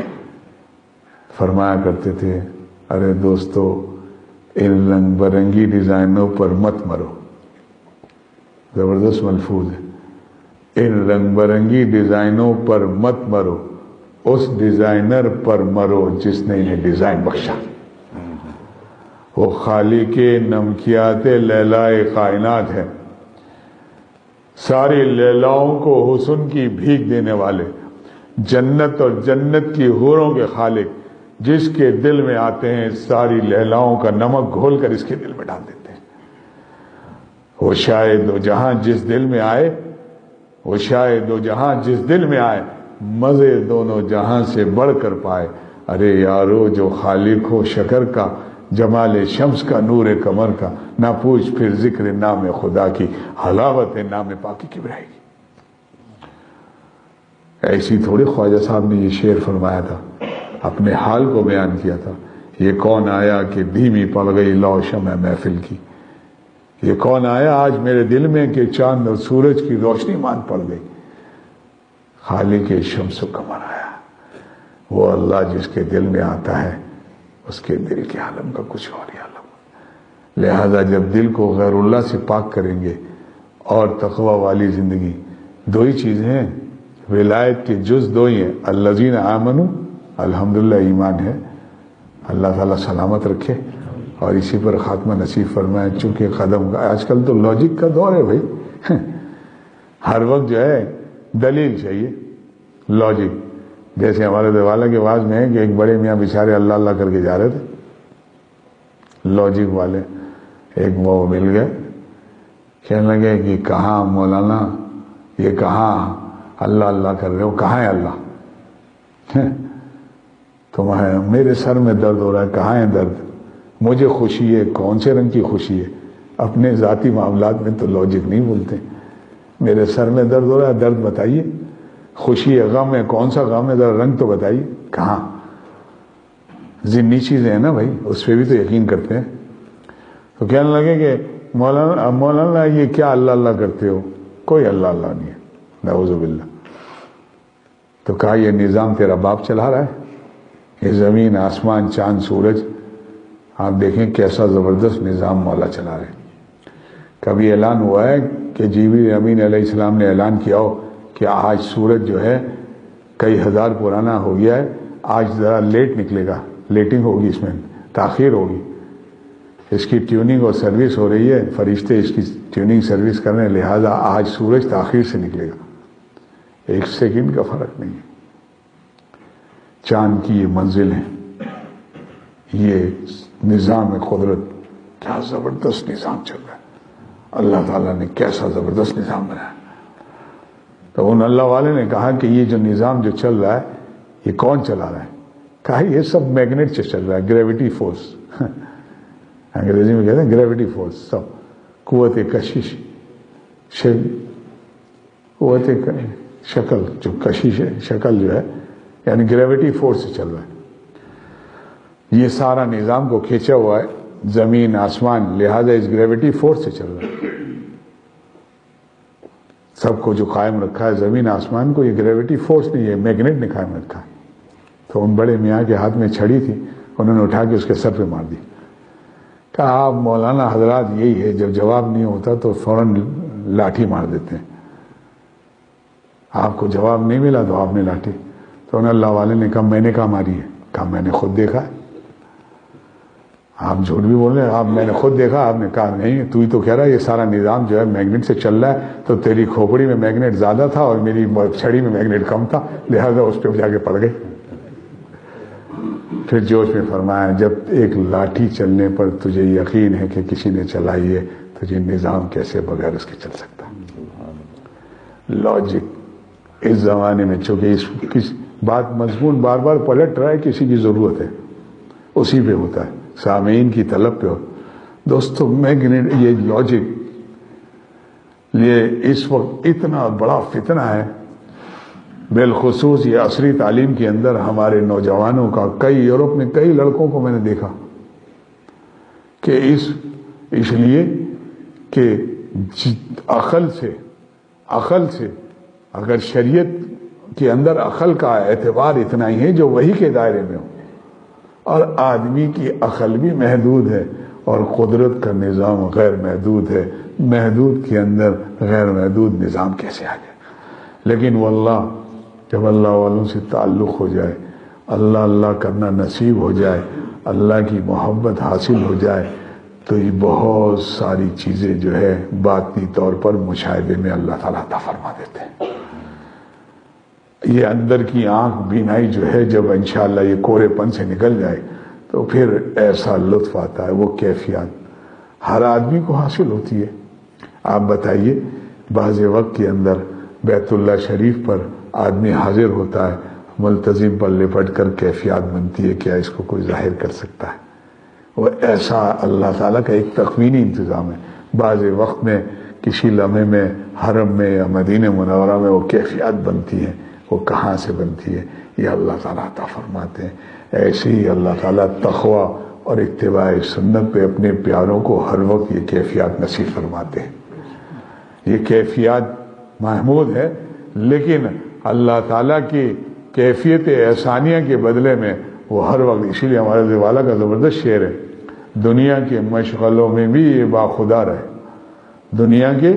فرمایا کرتے تھے، ارے دوستو ان رنگ برنگی ڈیزائنوں پر مت مرو۔ زبردست ملفوظ ہے، ان رنگ برنگی ڈیزائنوں پر مت مرو، اس ڈیزائنر پر مرو جس نے انہیں ڈیزائن بخشا۔ وہ خالق نمکیات لیلائے کائنات ہے، ساری لیلاؤں کو حسن کی بھیک دینے والے، جنت اور جنت کی حوروں کے خالق، جس کے دل میں آتے ہیں ساری لیلاؤں کا نمک گھول کر اس کے دل میں ڈال دیتے ہیں۔ وہ شاید دو جہاں جس دل میں آئے، وہ شاید دو جہاں جس دل میں آئے، مزے دونوں جہاں سے بڑھ کر پائے۔ ارے یارو جو خالق ہو شکر کا، جمال شمس کا، نور قمر کا، نہ پوچھ پھر ذکر نام خدا کی، حلاوت نام پاکی کی برائے گی۔ ایسی تھوڑی خواجہ صاحب نے یہ شعر فرمایا تھا، اپنے حال کو بیان کیا تھا۔ یہ کون آیا کہ دھیمی پڑ گئی لو شمع محفل کی، یہ کون آیا آج میرے دل میں کہ چاند اور سورج کی روشنی مان پڑ گئی۔ خالق شمس و قمر آیا، وہ اللہ جس کے دل میں آتا ہے اس کے دل کے عالم کا کچھ اور ہی عالم۔ لہذا جب دل کو غیر اللہ سے پاک کریں گے اور تقوی والی زندگی، دو ہی چیزیں ہیں، ولایت کے جز دو ہی ہیں، الذین آمنوا، الحمدللہ ایمان ہے، اللہ تعالیٰ سلامت رکھے اور اسی پر خاتمہ نصیب فرمائے۔ چونکہ قدم کا آج کل تو لاجک کا دور ہے بھائی، ہر وقت جو ہے دلیل چاہیے، لاجک۔ جیسے ہمارے دیوالا کے آواز میں ہے کہ ایک بڑے میاں بیچارے اللہ اللہ کر کے جا رہے تھے، لاجک والے ایک وہ مل گئے، کہنے لگے کہ کہاں مولانا، یہ کہاں اللہ اللہ کر رہے ہو، کہاں ہے اللہ؟ تمہارے میرے سر میں درد ہو رہا ہے، کہاں ہے درد؟ مجھے خوشی ہے، کون سے رنگ کی خوشی ہے؟ اپنے ذاتی معاملات میں تو لاجک نہیں بولتے۔ میرے سر میں درد ہو رہا ہے، درد بتائیے، خوشی ہے، غم ہے، کون سا غم ہے، ذرا رنگ تو بتائیے، کہاں؟ ضمنی چیزیں ہیں نا بھائی، اس پہ بھی تو یقین کرتے ہیں۔ تو کہنے لگے کہ مولانا یہ کیا اللہ اللہ کرتے ہو؟ کوئی اللہ اللہ نہیں ہے، نعوذ باللہ۔ تو کہا یہ نظام تیرا باپ چلا رہا ہے، یہ زمین آسمان چاند سورج، آپ دیکھیں کیسا زبردست نظام مولا چلا رہے ہیں۔ کبھی اعلان ہوا ہے کہ جبریل امین علیہ السلام نے اعلان کیا ہو کہ آج سورج جو ہے کئی ہزار پرانا ہو گیا ہے، آج ذرا لیٹ نکلے گا، لیٹنگ ہوگی، اس میں تاخیر ہوگی، اس کی ٹیوننگ اور سروس ہو رہی ہے، فرشتے اس کی ٹیوننگ سروس کر رہے ہیں، لہٰذا آج سورج تاخیر سے نکلے گا، 1 سیکنڈ کا فرق نہیں ہے۔ چاند کی یہ منزل ہے، یہ نظام قدرت، کیا زبردست نظام چل رہا ہے، اللہ تعالیٰ نے کیسا زبردست نظام بنایا۔ تو ان اللہ والے نے کہا کہ یہ جو نظام جو چل رہا ہے یہ کون چلا رہا ہے؟ کہا یہ سب میگنیٹ سے چل رہا ہے، گریویٹی فورس، انگریزی میں کہتے ہیں گریویٹی فورس، سب قوت کشش، قوت شکل جو کشش ہے، شکل جو ہے یعنی گریویٹی فورس سے چل رہا ہے۔ یہ سارا نظام کو کھینچا ہوا ہے زمین آسمان، لہذا اس گریویٹی فورس سے چل رہا ہے۔ سب کو جو قائم رکھا ہے زمین آسمان کو، یہ گریویٹی فورس نہیں، یہ میگنیٹ نے قائم رکھا ہے۔ تو ان بڑے میاں کے ہاتھ میں چھڑی تھی، انہوں نے اٹھا کے اس کے سر پہ مار دی۔ کہا آپ مولانا حضرات یہی ہے، جب جواب نہیں ہوتا تو فوراً لاٹھی مار دیتے ہیں، آپ کو جواب نہیں ملا تو آپ نے لاٹھی۔ تو انہوں نے اللہ والے نے کہا میں نے کہا ماری ہے؟ کہا میں نے خود دیکھا ہے۔ آپ جھوٹ بھی بول رہے ہیں، آپ میں نے خود دیکھا؟ آپ نے کہا نہیں، تو ہی تو کہہ رہا ہے یہ سارا نظام جو ہے میگنیٹ سے چل رہا ہے، تو تیری کھوپڑی میں میگنیٹ زیادہ تھا اور میری چھڑی میں میگنیٹ کم تھا، لہذا اس پہ جا کے پڑ گئی۔ پھر جوش میں فرمایا جب ایک لاٹھی چلنے پر تجھے یقین ہے کہ کسی نے چلائی ہے تو تو یہ نظام کیسے بغیر اس کے چل سکتا ہے؟ لاجک اس زمانے میں چونکہ اس بات مضمون بار بار پلٹ رہا ہے، کسی کی ضرورت ہے اسی پہ ہوتا ہے، سامعین کی طلب پہ ہو. دوستو یہ لاجک، یہ اس وقت اتنا بڑا فتنہ ہے، بالخصوص یہ عصری تعلیم کے اندر ہمارے نوجوانوں کا. کئی یورپ میں کئی لڑکوں کو میں نے دیکھا کہ اس لیے کہ عقل سے اگر شریعت کے اندر عقل کا اعتبار اتنا ہی ہے جو وہی کے دائرے میں ہو، اور آدمی کی عقل بھی محدود ہے اور قدرت کا نظام غیر محدود ہے. محدود کے اندر غیر محدود نظام کیسے آ جائے؟ لیکن واللہ جب اللہ والوں سے تعلق ہو جائے، اللہ اللہ کرنا نصیب ہو جائے، اللہ کی محبت حاصل ہو جائے، تو یہ بہت ساری چیزیں جو ہے باطنی طور پر مشاہدے میں اللہ تعالیٰ عطا فرما دیتے ہیں. یہ اندر کی آنکھ بینائی جو ہے جب انشاءاللہ یہ کورے پن سے نکل جائے تو پھر ایسا لطف آتا ہے، وہ کیفیات ہر آدمی کو حاصل ہوتی ہے. آپ بتائیے، بعض وقت کے اندر بیت اللہ شریف پر آدمی حاضر ہوتا ہے، ملتزم پر لپٹ کر کیفیات بنتی ہے، کیا اس کو کوئی ظاہر کر سکتا ہے؟ وہ ایسا اللہ تعالیٰ کا ایک تخمینی انتظام ہے. بعض وقت میں کسی لمحے میں حرم میں یا مدینہ منورہ میں وہ کیفیات بنتی ہیں، وہ کہاں سے بنتی ہے؟ یہ اللہ تعالیٰ عطا فرماتے ہیں. ایسے ہی اللہ تعالیٰ تقویٰ اور اتباع سنت پہ اپنے پیاروں کو ہر وقت یہ کیفیات نصیب فرماتے ہیں. یہ کیفیات محمود ہے، لیکن اللہ تعالیٰ کی کیفیت احسانیہ کے بدلے میں وہ ہر وقت، اسی لیے ہمارے دیوالا کا زبردست شعر ہے، دنیا کے مشغلوں میں بھی یہ باخدا رہے، دنیا کے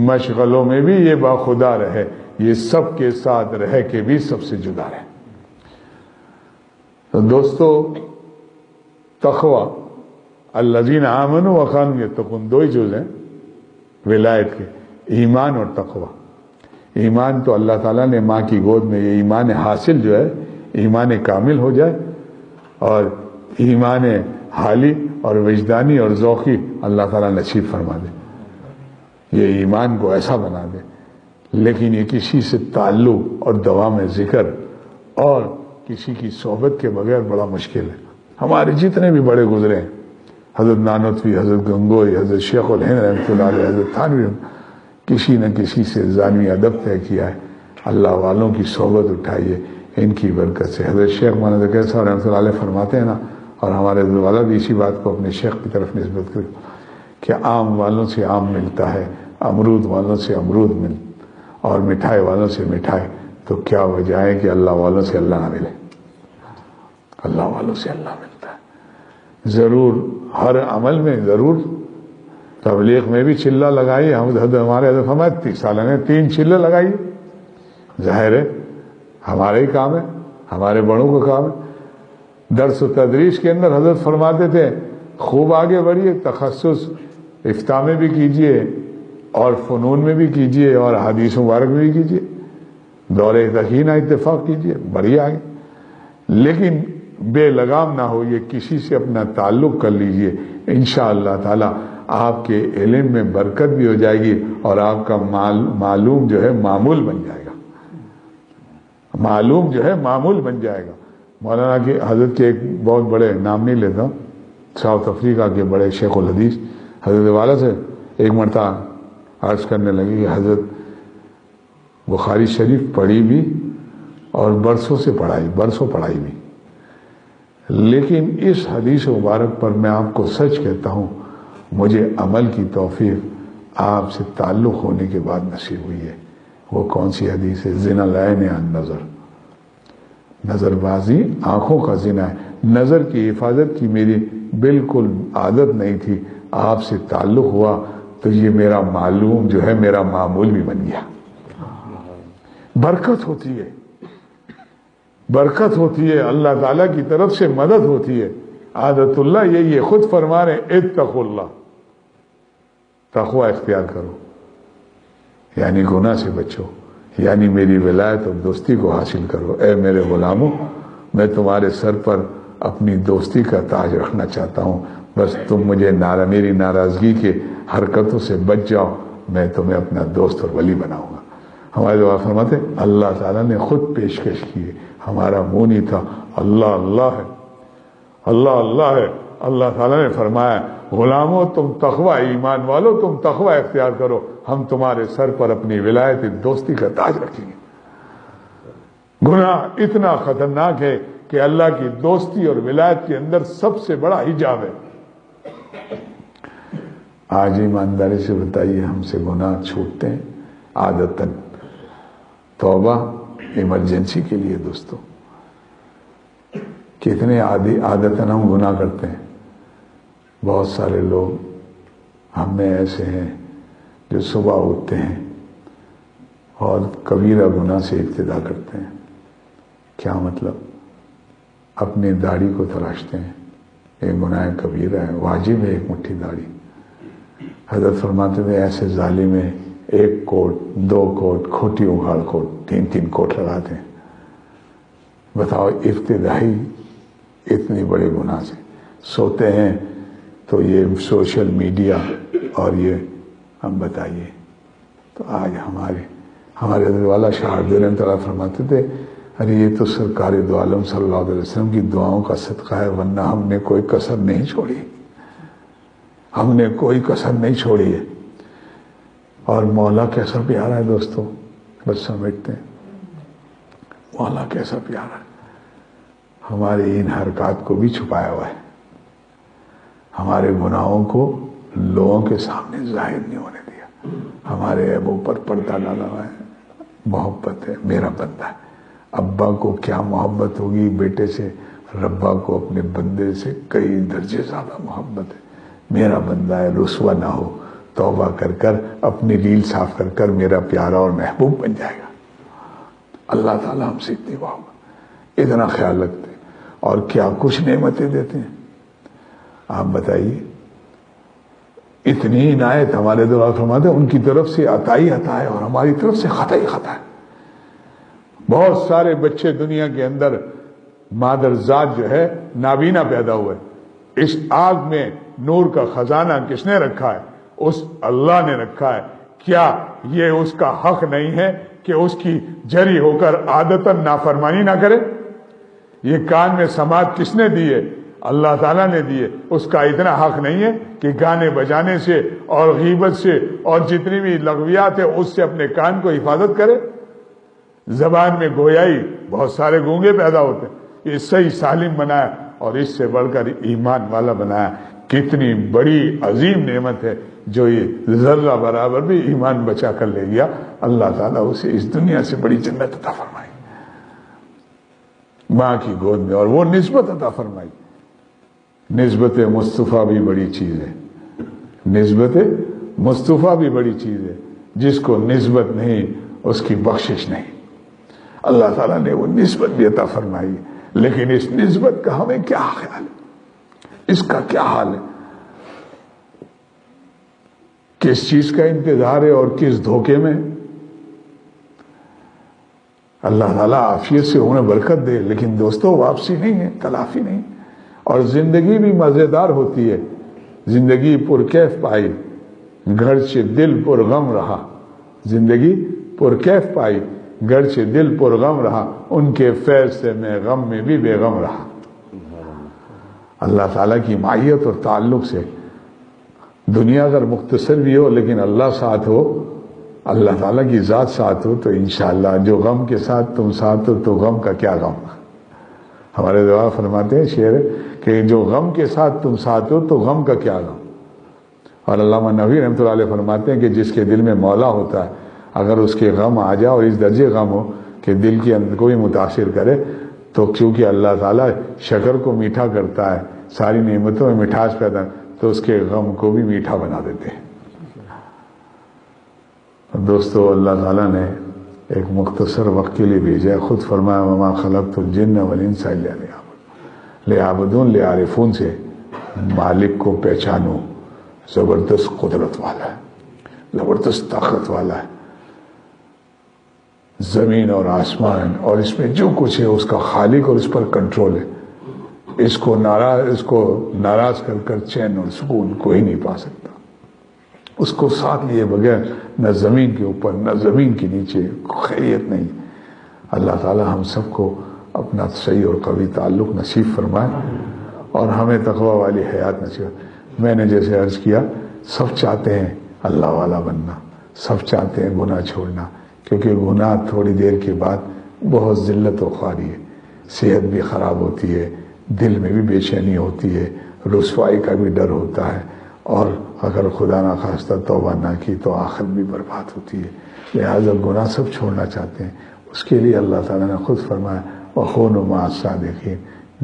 مشغلوں میں بھی یہ باخدا رہے، یہ سب کے ساتھ رہ کے بھی سب سے جدا رہے. تو دوستو، تقوی الذین آمنوا وکانوا یتقون، دو ہی جز ہیں ولایت کے، ایمان اور تقوی. ایمان تو اللہ تعالیٰ نے ماں کی گود میں، یہ ایمان حاصل جو ہے، ایمان کامل ہو جائے، اور ایمان حالی اور وجدانی اور ذوقی اللہ تعالیٰ نصیب فرما دے، یہ ایمان کو ایسا بنا دے. لیکن یہ کسی سے تعلق اور دوام ذکر اور کسی کی صحبت کے بغیر بڑا مشکل ہے. ہمارے جتنے بھی بڑے گزرے ہیں، حضرت نانوتوی، حضرت گنگوئی، حضرت شیخ الہند رحمۃ اللہ علیہ، حضرت تھانوی، کسی نہ کسی سے ذانوی ادب طے کیا ہے، اللہ والوں کی صحبت اٹھائیے ان کی برکت سے. حضرت شیخ مولانا ذکر صاحب رحمۃ اللہ علیہ فرماتے ہیں نا، اور ہمارے والا بھی اسی بات کو اپنے شیخ کی طرف نسبت کرے کہ آم والوں سے آم ملتا ہے، امرود والوں سے امرود اور مٹھائی والوں سے مٹھائی، تو کیا وجہ ہے کہ اللہ والوں سے اللہ نہ ملے؟ اللہ والوں سے اللہ ملتا ہے. ضرور ہر عمل میں ضرور، تبلیغ میں بھی چلہ لگائیے، ہمارے حضرت فرمایا 30 سال نے 3 چلے لگائیے. ظاہر ہے ہمارے ہی کام ہے، ہمارے بڑوں کا کام ہے. درس و تدریس کے اندر حضرت فرماتے تھے خوب آگے بڑھیے، تخصص افتاء میں بھی کیجیے اور فنون میں بھی کیجیے اور حدیث مبارک میں بھی کیجیے، دور تقینہ اتفاق کیجیے، بڑھیے آگے. لیکن بے لگام نہ ہوئیے، کسی سے اپنا تعلق کر لیجیے، انشاءاللہ تعالی آپ کے علم میں برکت بھی ہو جائے گی اور آپ کا معلوم جو ہے معمول بن جائے گا، معلوم جو ہے معمول بن جائے گا. مولانا کے حضرت کے ایک بہت بڑے، نام نہیں لیتا ہوں، ساؤتھ افریقہ کے بڑے شیخ الحدیث حضرت والا سے ایک مرتبہ عرض کرنے لگے کہ حضرت بخاری شریف پڑھی بھی اور برسوں پڑھائی بھی، لیکن اس حدیث مبارک پر میں آپ کو سچ کہتا ہوں مجھے عمل کی توفیق آپ سے تعلق ہونے کے بعد نصیب ہوئی ہے. وہ کون سی حدیث ہے؟ زنا العین عن نظر، نظر بازی آنکھوں کا زنا ہے. نظر کی حفاظت کی میری بالکل عادت نہیں تھی، آپ سے تعلق ہوا تو یہ میرا معلوم جو ہے میرا معمول بھی بن گیا. برکت ہوتی ہے، برکت ہوتی ہے، اللہ تعالیٰ کی طرف سے مدد ہوتی ہے. عادت اللہ یہ خود فرما رہے اتقوا اللہ، تقوی اختیار کرو، یعنی گناہ سے بچو، یعنی میری ولایت اور دوستی کو حاصل کرو. اے میرے غلاموں، میں تمہارے سر پر اپنی دوستی کا تاج رکھنا چاہتا ہوں، بس تم مجھے میری ناراضگی کے حرکتوں سے بچ جاؤ، میں تمہیں اپنا دوست اور ولی بناؤں گا۔ ہمارے دعا فرماتے اللہ تعالیٰ نے خود پیشکش کی ہے، ہمارا منہ نہیں تھا، اللہ اللہ ہے، اللہ اللہ ہے۔ اللہ تعالیٰ نے فرمایا غلاموں تم تقوی، ایمان والو تم تقوی اختیار کرو، ہم تمہارے سر پر اپنی ولایت دوستی کا تاج رکھیں گے۔ گناہ اتنا خطرناک ہے کہ اللہ کی دوستی اور ولایت کے اندر سب سے بڑا حجاب ہے۔ آج ایمانداری سے بتائیے ہم سے گناہ چھوٹتے ہیں عادتاً؟ توبہ ایمرجنسی کے لیے دوستو، کتنے عادتاً ہم گناہ کرتے ہیں۔ بہت سارے لوگ ہم میں ایسے ہیں جو صبح اٹھتے ہیں اور کبیرہ گناہ سے ابتدا کرتے ہیں۔ کیا مطلب؟ اپنی داڑھی کو تراشتے ہیں، ایک گناہ کبیرہ ہے، واجب ہے ایک مٹھی داڑھی۔ حضرت فرماتے تھے ایسے ظالم میں 1 کوٹ 2 کوٹ کھوٹی اگاڑ کوٹ 3 کوٹ لگاتے ہیں۔ بتاؤ ابتدائی اتنی بڑے گناہ سے سوتے ہیں تو یہ سوشل میڈیا اور یہ ہم بتائیے۔ تو آج ہمارے حضرت والا شاہ رحمۃ اللہ فرماتے تھے ارے یہ تو سرکار دو عالم صلی اللہ علیہ وسلم کی دعاؤں کا صدقہ ہے، ورنہ ہم نے کوئی کسر نہیں چھوڑی، ہم نے کوئی کسر نہیں چھوڑی ہے۔ اور مولا کیسا پیارا ہے دوستو، بس سمجھتے ہیں مولا کیسا پیارا ہے، ہماری ان حرکات کو بھی چھپایا ہوا ہے، ہمارے گناہوں کو لوگوں کے سامنے ظاہر نہیں ہونے دیا، ہمارے عیبوں پر پردہ ڈالا ہوا ہے۔ محبت ہے، میرا بندہ ہے۔ ابا کو کیا محبت ہوگی بیٹے سے، ربا کو اپنے بندے سے کئی درجے زیادہ محبت ہے۔ میرا بندہ ہے، رسوا نہ ہو، توبہ کر کر اپنی ریل صاف کر کر میرا پیارا اور محبوب بن جائے گا۔ اللہ تعالیٰ ہم سے اتنی محبت، اتنا خیال رکھتے ہیں اور کیا کچھ نعمتیں دیتے ہیں آپ بتائیے۔ اتنی عنایت ہمارے دعا فرماتے ہیں، ان کی طرف سے عطا ہی عطا ہے اور ہماری طرف سے خطا ہی خطا ہے۔ بہت سارے بچے دنیا کے اندر مادر ذات جو ہے نابینا پیدا ہوئے، اس آگ میں نور کا خزانہ کس نے رکھا ہے؟ اس اللہ نے رکھا ہے۔ کیا یہ اس کا حق نہیں ہے کہ اس کی جری ہو کر عادتاً نافرمانی نہ کرے؟ یہ کان میں سماعت کس نے دی ہے؟ اللہ تعالیٰ نے دی ہے۔ اس کا اتنا حق نہیں ہے کہ گانے بجانے سے اور غیبت سے اور جتنی بھی لغویات ہے اس سے اپنے کان کو حفاظت کرے؟ زبان میں گویائی، بہت سارے گونگے پیدا ہوتے ہیں، یہ صحیح سالم بنایا اور اس سے بڑھ کر ایمان والا بنایا۔ کتنی بڑی عظیم نعمت ہے جو یہ ذرہ برابر بھی ایمان بچا کر لے گیا، اللہ تعالیٰ اسے اس دنیا سے بڑی جنت عطا فرمائی، ماں کی گود میں، اور وہ نسبت عطا فرمائی۔ نسبت مصطفیٰ بھی بڑی چیز ہے، نسبت مصطفیٰ بھی بڑی چیز ہے، جس کو نسبت نہیں اس کی بخشش نہیں۔ اللہ تعالیٰ نے وہ نسبت بھی عطا فرمائی، لیکن اس نسبت کا ہمیں کیا خیال ہے، اس کا کیا حال ہے، کس چیز کا انتظار ہے اور کس دھوکے میں؟ اللہ تعالیٰ عافیت سے انہیں برکت دے، لیکن دوستو واپسی نہیں ہے، تلافی نہیں۔ اور زندگی بھی مزیدار ہوتی ہے، زندگی پرکیف پائی گرچہ دل پر غم رہا، زندگی پرکیف پائی گرچہ دل پر غم رہا، ان کے فیض سے میں غم میں بھی بے غم رہا۔ اللہ تعالیٰ کی معیت اور تعلق سے دنیا اگر مختصر بھی ہو لیکن اللہ ساتھ ہو، اللہ تعالیٰ کی ذات ساتھ ہو، تو انشاءاللہ جو غم کے ساتھ تم ساتھ ہو تو غم کا کیا غم۔ ہمارے دعا فرماتے ہیں شعر کہ جو غم کے ساتھ تم ساتھ ہو تو غم کا کیا غم۔ اور علامہ نووی رحمۃ اللہ علیہ فرماتے ہیں کہ جس کے دل میں مولا ہوتا ہے، اگر اس کے غم آ جائے اور اس درجے غم ہو کہ دل کے اندر کو بھی متاثر کرے، تو کیونکہ اللہ تعالیٰ شکر کو میٹھا کرتا ہے، ساری نعمتوں میں مٹھاس پیدا، تو اس کے غم کو بھی میٹھا بنا دیتے ہیں۔ دوستو اللہ تعالیٰ نے ایک مختصر وقت کے لیے بھیجا ہے، خود فرمایا وما خلقت الجن والانس الا لیعبدون، لیعرفون سے مالک کو پہچانو، زبردست قدرت والا ہے، زبردست طاقت والا ہے، زمین اور آسمان اور اس میں جو کچھ ہے اس کا خالق اور اس پر کنٹرول ہے۔ اس کو ناراض کر کر چین اور سکون کوئی نہیں پا سکتا۔ اس کو ساتھ لیے بغیر نہ زمین کے اوپر نہ زمین کے نیچے خیریت نہیں۔ اللہ تعالی ہم سب کو اپنا صحیح اور قوی تعلق نصیب فرمائے اور ہمیں تقوی والی حیات نصیب۔ میں نے جیسے عرض کیا، سب چاہتے ہیں اللہ والا بننا، سب چاہتے ہیں گناہ چھوڑنا، کیونکہ گناہ تھوڑی دیر کے بعد بہت ذلت و خواری ہے، صحت بھی خراب ہوتی ہے، دل میں بھی بے چینی ہوتی ہے، رسوائی کا بھی ڈر ہوتا ہے، اور اگر خدا نخواستہ توبہ نہ کی تو آخرت بھی برباد ہوتی ہے۔ لہٰذا گناہ سب چھوڑنا چاہتے ہیں، اس کے لیے اللہ تعالیٰ نے خود فرمایا وَكُونُوا مَعَ الصَّادِقِينَ،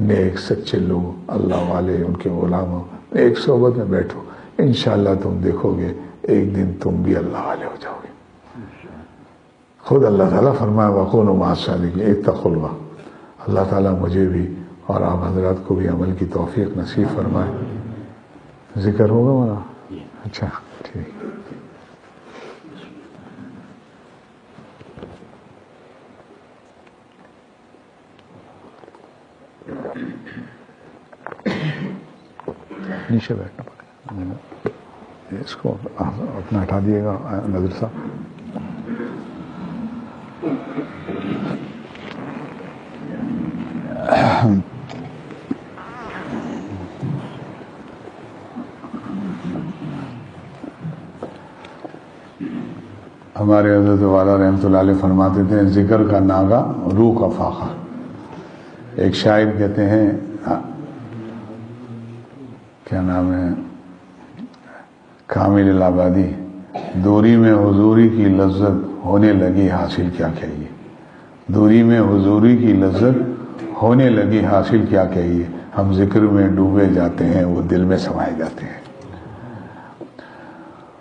نیک سچے لوگ، اللہ والے، ان کے غلاموں ایک صحبت میں بیٹھو، انشاءاللہ تم دیکھو گے ایک دن تم بھی اللہ والے ہو جاؤ گے۔ خود اللہ تعالیٰ فرمایا وَكُونُوا مَعَ الصَّادِقِينَ اتَّقُوا اللَّهَ۔ اللہ تعالیٰ مجھے بھی اور آپ حضرات کو بھی عمل کی توفیق نصیب فرمائے۔ ذکر ہوگا وہاں؟ اچھا ٹھیک۔ نیچے بیٹھنا پڑے گا، اس کو اپنا ہٹا دیے گا نظر صاحب۔ ہمارے حضرت والا رحمۃ اللہ علیہ فرماتے تھے ذکر کا ناغہ روح کا فاقہ۔ ایک شاعر کہتے ہیں، کیا نام ہے، کامل الآبادی، دوری میں حضوری کی لذت ہونے لگی حاصل کیا کہیے، دوری میں حضوری کی لذت ہونے لگی حاصل کیا کہیے، ہم ذکر میں ڈوبے جاتے ہیں وہ دل میں سمائے جاتے ہیں۔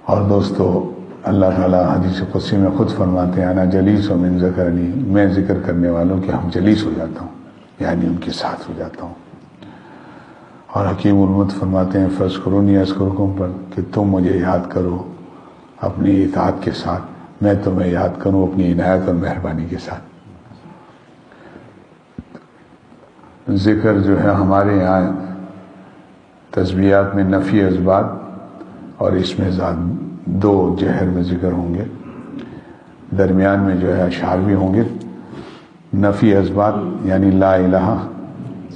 اور دوستو اللہ تعالیٰ حدیث قدسی میں خود فرماتے ہیں انا جلیس و من ذکرنی، میں ذکر کرنے والوں کے ہم جلیس ہو جاتا ہوں، یعنی ان کے ساتھ ہو جاتا ہوں۔ اور حکیم الامت فرماتے ہیں فاذکرونی اذکرکم پر، کہ تم مجھے یاد کرو اپنی اطاعت کے ساتھ، میں تمہیں یاد کروں اپنی عنایت اور مہربانی کے ساتھ۔ ذکر جو ہے ہمارے یہاں تسبیحات میں نفی اثبات اور اس میں دو جہر میں ذکر ہوں گے، درمیان میں جو ہے اشعار بھی ہوں گے۔ نفی اثبات یعنی لا الہ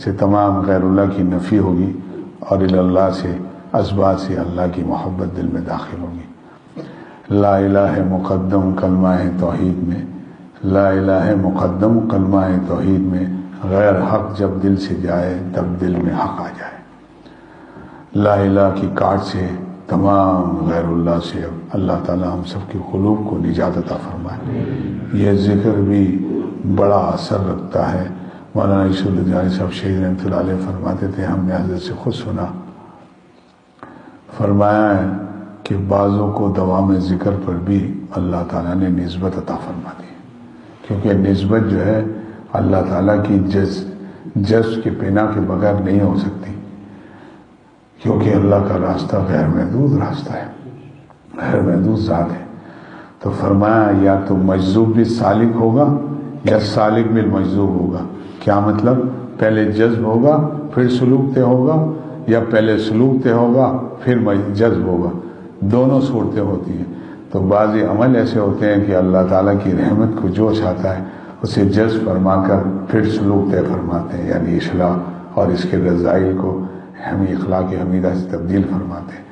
سے تمام غیر اللہ کی نفی ہوگی، اور اللہ سے اثبات سے اللہ کی محبت دل میں داخل ہوگی۔ لا الہ مقدم کلمہ توحید میں، لا الہ مقدم کلمہ توحید میں، غیر حق جب دل سے جائے تب دل میں حق آ جائے۔ لا الہ کی کاٹ سے تمام غیر اللہ سے اللہ تعالی ہم سب کے قلوب کو نجات عطا فرمائے۔ یہ ذکر بھی بڑا اثر رکھتا ہے۔ مولانا یوسف الدین صاحب شہید رحمۃ اللہ علیہ فرماتے تھے، ہم نے حضرت سے خود سنا، فرمایا ہے کہ بعضوں کو دوام ذکر پر بھی اللہ تعالیٰ نے نسبت عطا فرما دی، کیونکہ نسبت جو ہے اللہ تعالیٰ کی جذب کے بنا کے بغیر نہیں ہو سکتی، کیونکہ اللہ کا راستہ غیر محدود راستہ ہے، غیر محدود ذات ہے۔ تو فرمایا یا تو مجذوب بھی سالک ہوگا یا سالک بھی مجذوب ہوگا۔ کیا مطلب؟ پہلے جذب ہوگا پھر سلوک طے ہوگا، یا پہلے سلوک طے ہوگا پھر جذب ہوگا، دونوں صورتیں ہوتی ہیں۔ تو بعض عمل ایسے ہوتے ہیں کہ اللہ تعالیٰ کی رحمت کو جو چاہتا ہے اسے جذب فرما کر پھر سلوک طے فرماتے ہیں، یعنی اصلاح، اور اس کے رضائل کو ہم اخلاق حمیدہ سے تبدیل فرماتے ہیں۔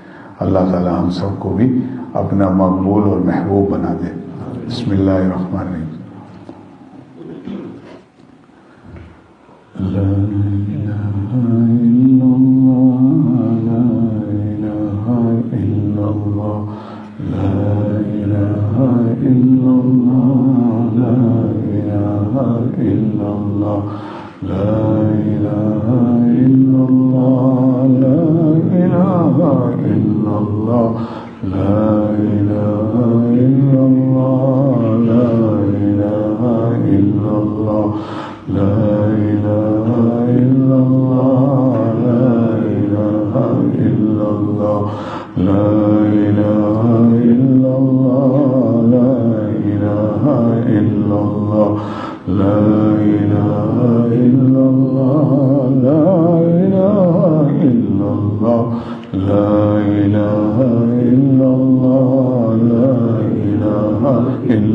اللہ تعالیٰ ہم سب کو بھی اپنا مقبول اور محبوب بنا دے۔ بسم اللہ الرحمن الرحیم۔ لا الہ الا اللہ، لا الہ الا اللہ، لا الہ الا اللہ، لا الہ الا اللہ، لا الہ الا اللہ، لا الہ الا اللہ، لا الہ الا اللہ، لا الہ الا اللہ، لا الہ الا اللہ، لا الہ الا اللہ، لا الہ الا اللہ، لا الہ الا اللہ، لا الہ الا اللہ،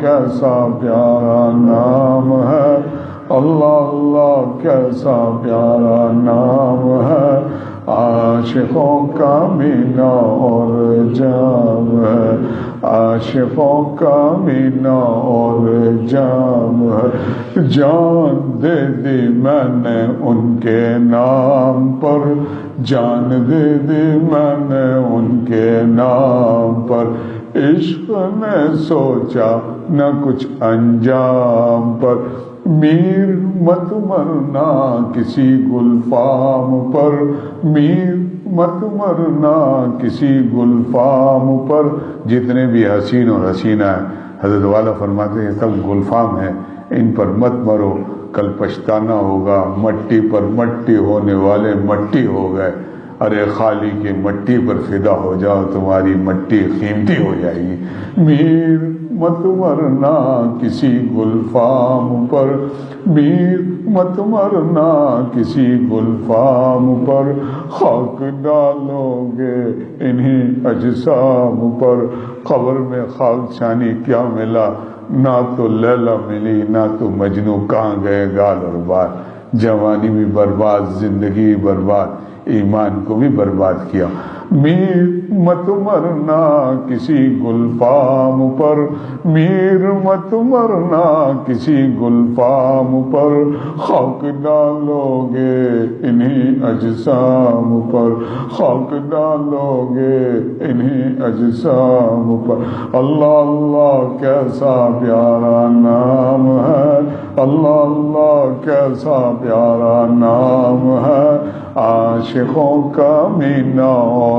کیسا پیارا نام ہے، اللہ اللہ کیسا پیارا نام ہے، عاشقوں کا مینا اور جام ہے، عاشقوں کا مینا اور جام ہے، جان دے دی میں نے ان کے نام پر، جان دے دی میں نے ان کے نام پر، عشق نے سوچا نہ کچھ انجام پر، میر مت مرنا کسی گلفام پر، میر مت مرنا کسی گلفام پر، جتنے بھی حسین اور حسینہ ہیں حضرت والا فرماتے ہیں سب گلفام ہیں، ان پر مت مرو کل پچھتانا ہوگا، مٹی پر مٹی ہونے والے مٹی ہو گئے، ارے خالی کی مٹی پر فدا ہو جاؤ تمہاری مٹی قیمتی ہو جائے گی، میر مت مرنا کسی گلفام پر، میر مت مرنا کسی گلفام پر، خاک ڈالو گے انہی اجسام پر، قبر میں خاک چھانی کیا ملا، نہ تو لیلا ملی نہ تو مجنو، کہاں گئے گال اور بال، جوانی بھی برباد زندگی برباد، ایمان کو بھی برباد کیا، میر مت مرنا کسی گلفام پر، میر مت مرنا کسی گلفام پر، خاک ڈالو گے انہی اجسام پر، خاک ڈالو گے انہی اجسام پر، اللہ اللہ کیسا پیارا نام ہے، اللہ اللہ کیسا پیارا نام ہے، عاشقوں کا مینا اور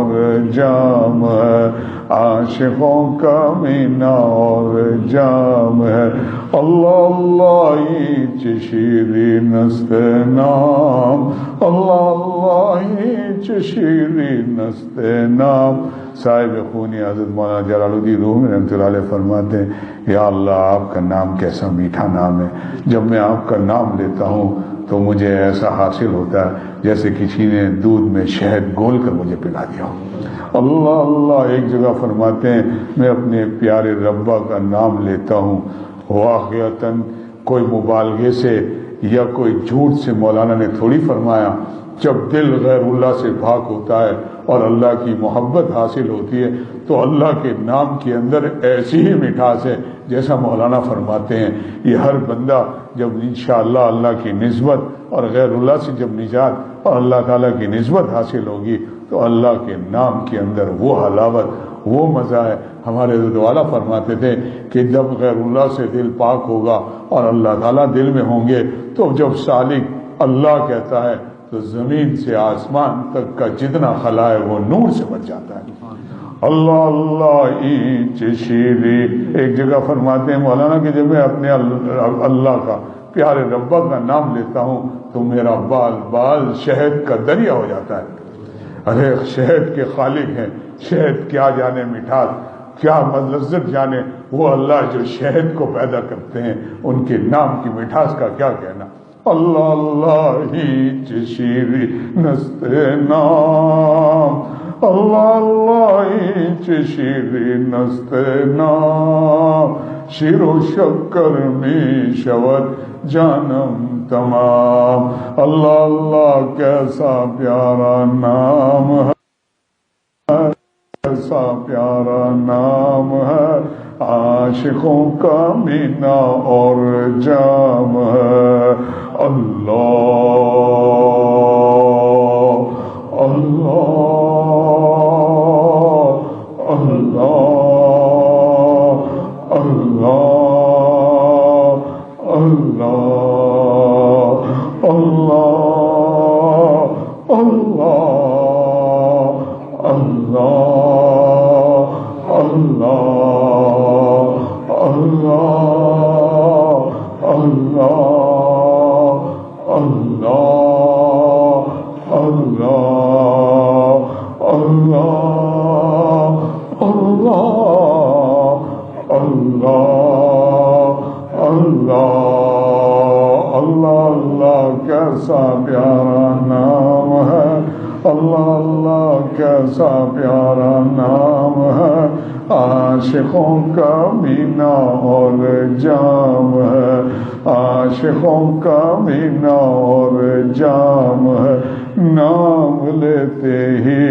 جام ہے، عاشقوں کا مینا اور جام ہے، اللہ اللہ ایچ شیرین است نام، اللہ اللہ ایچ شیرین است نام، صاحب خونی حضرت مولانا جلال الدین رومی رحمۃ اللہ علیہ فرماتے ہیں یا اللہ آپ کا نام کیسا میٹھا نام ہے، جب میں آپ کا نام لیتا ہوں تو مجھے ایسا حاصل ہوتا ہے جیسے کسی نے دودھ میں شہد گھول کر مجھے پلا دیا ہو، اللہ اللہ ایک جگہ فرماتے ہیں میں اپنے پیارے ربا کا نام لیتا ہوں، واقعتاً کوئی مبالغے سے یا کوئی جھوٹ سے مولانا نے تھوڑی فرمایا، جب دل غیر اللہ سے پاک ہوتا ہے اور اللہ کی محبت حاصل ہوتی ہے تو اللہ کے نام کے اندر ایسی ہی مٹھاس ہے جیسا مولانا فرماتے ہیں، یہ ہر بندہ جب انشاءاللہ اللہ کی نسبت اور غیر اللہ سے جب نجات اور اللہ تعالیٰ کی نسبت حاصل ہوگی تو اللہ کے نام کے اندر وہ حلاوت وہ مزہ ہے، ہمارے حضرت والا فرماتے تھے کہ جب غیر اللہ سے دل پاک ہوگا اور اللہ تعالیٰ دل میں ہوں گے تو جب سالک اللہ کہتا ہے تو زمین سے آسمان تک کا جتنا خلا ہے وہ نور سے بھر جاتا ہے، اللہ اللہ ایچ شیری، ایک جگہ فرماتے ہیں مولانا کہ جب میں اپنے اللہ کا پیارے ربا کا نام لیتا ہوں تو میرا بال بال شہد کا دریا ہو جاتا ہے، ارے شہد کے خالق ہیں، شہد کیا جانے مٹھاس کیا لذت جانے وہ اللہ جو شہد کو پیدا کرتے ہیں، ان کے نام کی مٹھاس کا کیا کہنا، اللہ اللہ ایچ شیری نست نام، اللہ اللہ ایچ شیری نست نام، شیر و شکر می شود جانم تمام، اللہ اللہ کیسا پیارا نام ہے، کیسا پیارا نام ہے، عاشقوں کا مینا اور جام ہے، اللہ اللہ اللہ اللہ اللہ اللہ اللہ اللہ اللہ اللہ اللہ پیارا نام ہے، اللہ اللہ کیسا پیارا نام ہے، عاشقوں کا مینا اور جام ہے، عاشقوں کا مینا اور جام ہے، نام لیتے ہی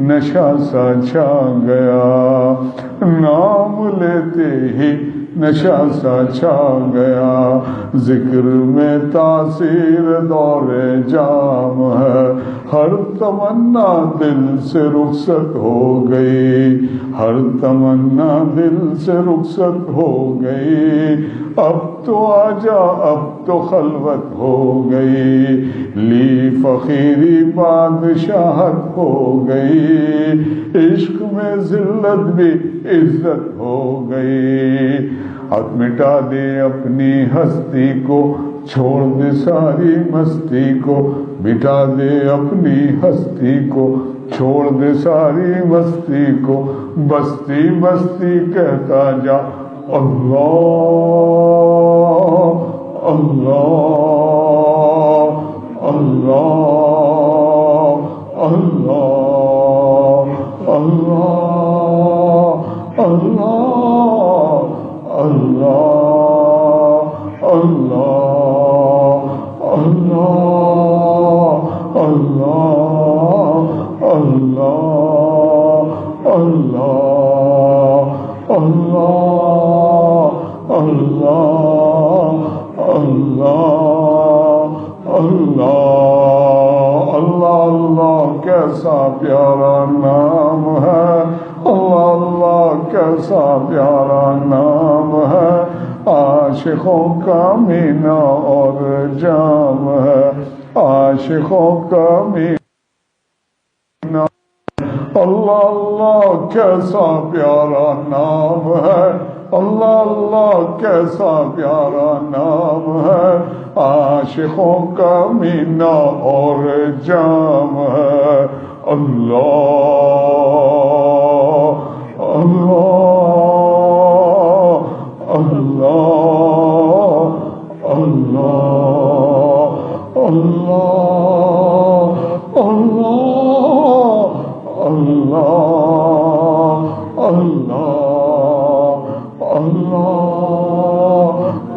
نشہ سا چھا گیا، نام لیتے ہی نشہ سا چھا گیا، ذکر میں تاثیر دور جام ہے، ہر تمنا دل سے رخصت ہو گئی، ہر تمنا دل سے رخصت ہو گئی، اب تو آجا اب تو خلوت ہو گئی، لی فقیری بادشاہت ہو گئی، عشق میں ذلت بھی عزت ہو گئی، اب مٹا دے اپنی ہستی کو، چھوڑ دے ساری مستی کو، مٹا دے اپنی ہستی کو، چھوڑ دے ساری مستی کو، بستی بستی کہتا جا اللہ اللہ اللہ اللہ اللہ اللہ اللہ اللہ اللہ اللہ اللہ اللہ اللہ اللہ اللہ اللہ اللہ کیسا پیارا نام ہے، اللہ اللہ کیسا پیارا نام ہے، عاشقوں کا مینا اور جام ہے، عاشقوں کا مینا، اللہ اللہ کیسا پیارا نام ہے، اللہ اللہ کیسا پیارا نام ہے، عاشقوں کا مینا اور جام ہے، اللہ اللہ اللہ اللہ اللہ اللہ اللہ اللہ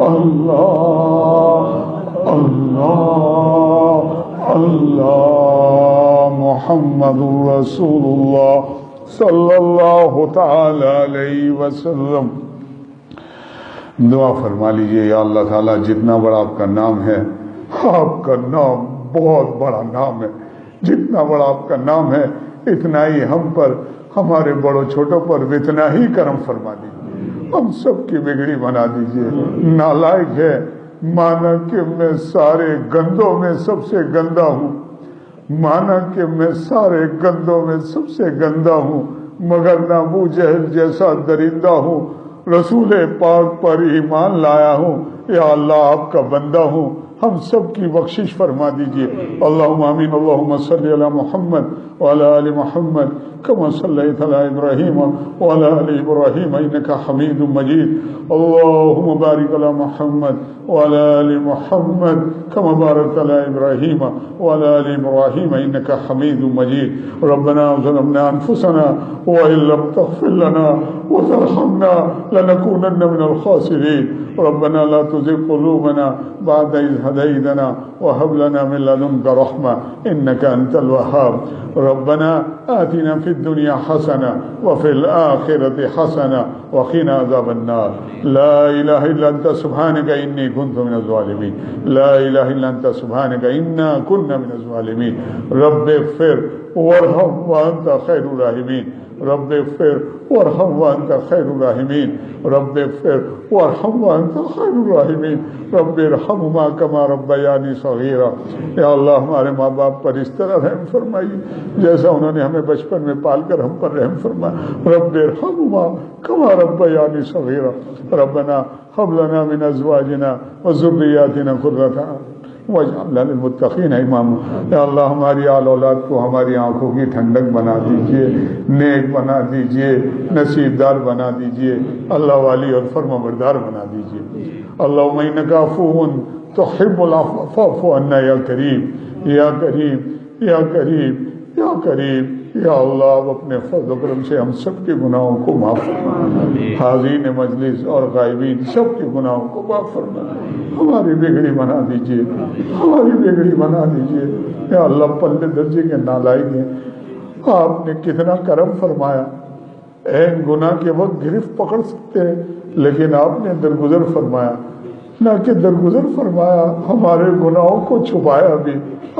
اللہ اللہ اللہ محمد رسول اللہ صلی اللہ تعالی علیہ وسلم۔ دعا فرما لیجئے، یا اللہ تعالیٰ جتنا بڑا آپ کا نام ہے، آپ کا نام بہت بڑا نام ہے، جتنا بڑا آپ کا نام ہے اتنا ہی ہم پر، ہمارے بڑوں چھوٹوں پر اتنا ہی کرم فرما دیجئے، ہم سب کی بگڑی بنا دیجئے، نالائق ہے، مانا کہ میں سارے گندوں میں سب سے گندا ہوں، مانا کہ میں سارے گندوں میں سب سے گندا ہوں، مگر نہ ابو جہل جیسا درندہ ہوں، رسول پاک پر ایمان لایا ہوں، یا اللہ آپ کا بندہ ہوں، ہم سب کی بخشش فرما دیجئے، اللہم آمین، اللہم صلی علی محمد وعلی آل محمد کما صلیت علی ابراہیم وعلی آل ابراہیم انکا حمید مجید، اللہم بارک علی محمد وعلی آل محمد کما بارکت علی ابراہیم وعلی آل ابراہیم انکا حمید مجید، ربنا ظلمنا انفسنا وإن لم تغفر لنا وترحمنا لنكونن من الخاسرين، ربنا لا تزغ قلوبنا بعد إذ هديتنا وهب لنا من لدنك رحمة إنك أنت الوهاب، ربنا آتنا في الدنيا حسنة وفي الآخرة حسنة وقنا عذاب النار، لا إله إلا أنت سبحانك إني كنت من الظالمين، لا إله إلا أنت سبحانك إنا كنا من الظالمين، رب اغفر وارحم وأنت خير الراحمين، رب اغفر وارحم وأنت خير الراحمين، رب اغفر وارحم وأنت خير الراحمين، رب ارحمهما كما ربياني صغيرا، یا اللہ ہمارے ماں باپ پر اس طرح رحم فرمائیے جیسا انہوں نے ہمیں بچپن میں پال کر ہم پر رحم فرمایا، رب ارحمهما كما ربياني صغيرا، ربنا هب لنا من أزواجنا وذرياتنا قرة أعين واجعلنا للمتقین اماما، یا اللہ ہماری آل اولاد کو ہماری آنکھوں کی ٹھنڈک بنا دیجئے، نیک بنا دیجئے، نصیبدار بنا دیجئے، اللہ والی اور فرما بردار بنا دیجئے، اللہم انک عفو تحب العفو فاعف عنا یا کریم، یا کریم یا کریم یا کریم، یا اللہ اب اپنے فضل و کرم سے ہم سب کے گناہوں کو معاف فرما، حاضرین مجلس اور غائبین سب کے گناہوں کو معاف فرما، ہماری بگڑی بنا دیجئے، ہماری بگڑی بنا دیجئے۔ یا اللہ پلے درجے کے نالائق ہیں، آپ نے کتنا کرم فرمایا، این گناہ کے وقت گرفت پکڑ سکتے ہیں لیکن آپ نے درگزر فرمایا، نہ کہ درگزر فرمایا، ہمارے گناہوں کو چھپایا بھی۔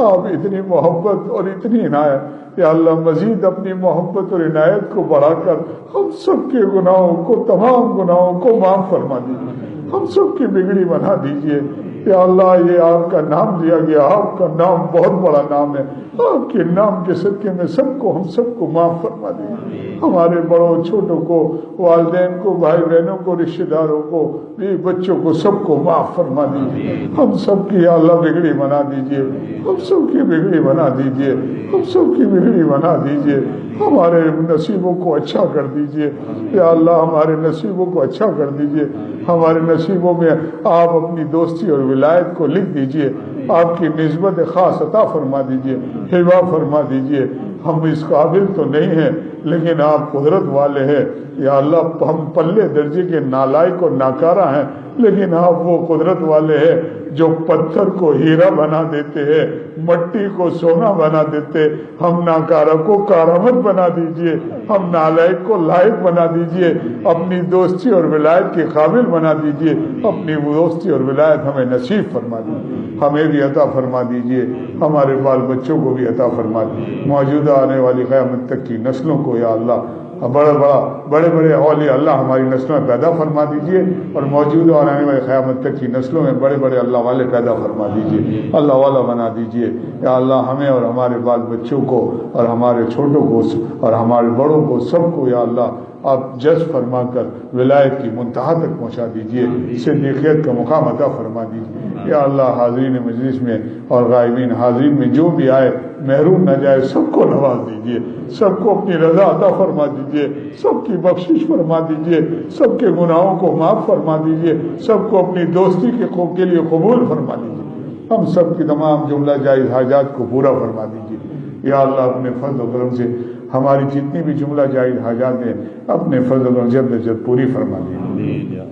آپ اتنی محبت اور اتنی عنایت، یا اللہ مزید اپنی محبت اور عنایت کو بڑھا کر ہم سب کے گناہوں کو، تمام گناہوں کو معاف فرما دیجیے، ہم سب کی بگڑی بنا دیجیے۔ یا اللہ یہ آپ کا نام دیا گیا، آپ کا نام بہت بڑا نام ہے، آپ کے نام کے صدقے میں ہم سب کو معاف فرما دیجیے، ہمارے بڑوں چھوٹوں کو، والدین کو، بھائی بہنوں کو، رشتہ داروں کو، بیوی بچوں کو، سب کو معاف فرما دیجیے، ہم سب کی یا اللہ بگڑی بنا دیجیے، ہم سب کی بگڑی بنا دیجیے، ہم سب کی بگڑی بنا دیجیے، ہمارے نصیبوں کو اچھا کر دیجیے، یا اللہ ہمارے نصیبوں کو اچھا کر دیجیے، ہمارے نصیبوں میں آپ اپنی دوستی اور ولایت کو لکھ دیجیے، آپ کی نسبت خاص عطا فرما دیجیے، ہبہ فرما دیجیے۔ ہم اس قابل تو نہیں ہیں لیکن آپ قدرت والے ہیں، یا اللہ ہم پلے درجے کے نالائق اور ناکارہ ہیں لیکن آپ وہ قدرت والے ہیں جو پتھر کو ہیرا بنا دیتے ہیں، مٹی کو سونا بنا دیتے، ہم ناکارہ کو کارآمد بنا دیجئے، ہم نالائق کو لائق بنا دیجئے، اپنی دوستی اور ولایت کے قابل بنا دیجئے، اپنی دوستی اور ولایت ہمیں نصیب فرما دیجئے، ہمیں بھی عطا فرما دیجئے، ہمارے بال بچوں کو بھی عطا فرما دیجئے، موجودہ آنے والی قیامت تک کی نسلوں کو یا اللہ بڑے بڑے اولیاء اللہ ہماری نسلوں میں پیدا فرما دیجئے، اور موجودہ اور آنے والی قیامت تک کی نسلوں میں بڑے بڑے اللہ والے پیدا فرما دیجئے، اللہ والا بنا دیجئے۔ یا اللہ ہمیں اور ہمارے بال بچوں کو اور ہمارے چھوٹوں کو اور ہمارے بڑوں کو سب کو یا اللہ آپ جذب فرما کر ولایت کی منتہا تک پہنچا دیجئے، صدیقیت کا مقام عطا فرما دیجئے۔ یا اللہ حاضرین مجلس میں اور غائبین حاضرین میں جو بھی آئے محروم نہ جائے، سب کو نواز دیجئے، سب کو اپنی رضا عطا فرما دیجئے، سب کی بخشش فرما دیجئے، سب کے گناہوں کو معاف فرما دیجئے، سب کو اپنی دوستی کے لیے قبول فرما دیجئے، ہم سب کی تمام جملہ جائز حاجات کو پورا فرما دیجئے۔ یا اللہ اپنے فضل و کرم سے ہماری جتنی بھی جملہ جائز حاجات ہیں اپنے فضل و کرم سے جلد پوری فرما دیجئے،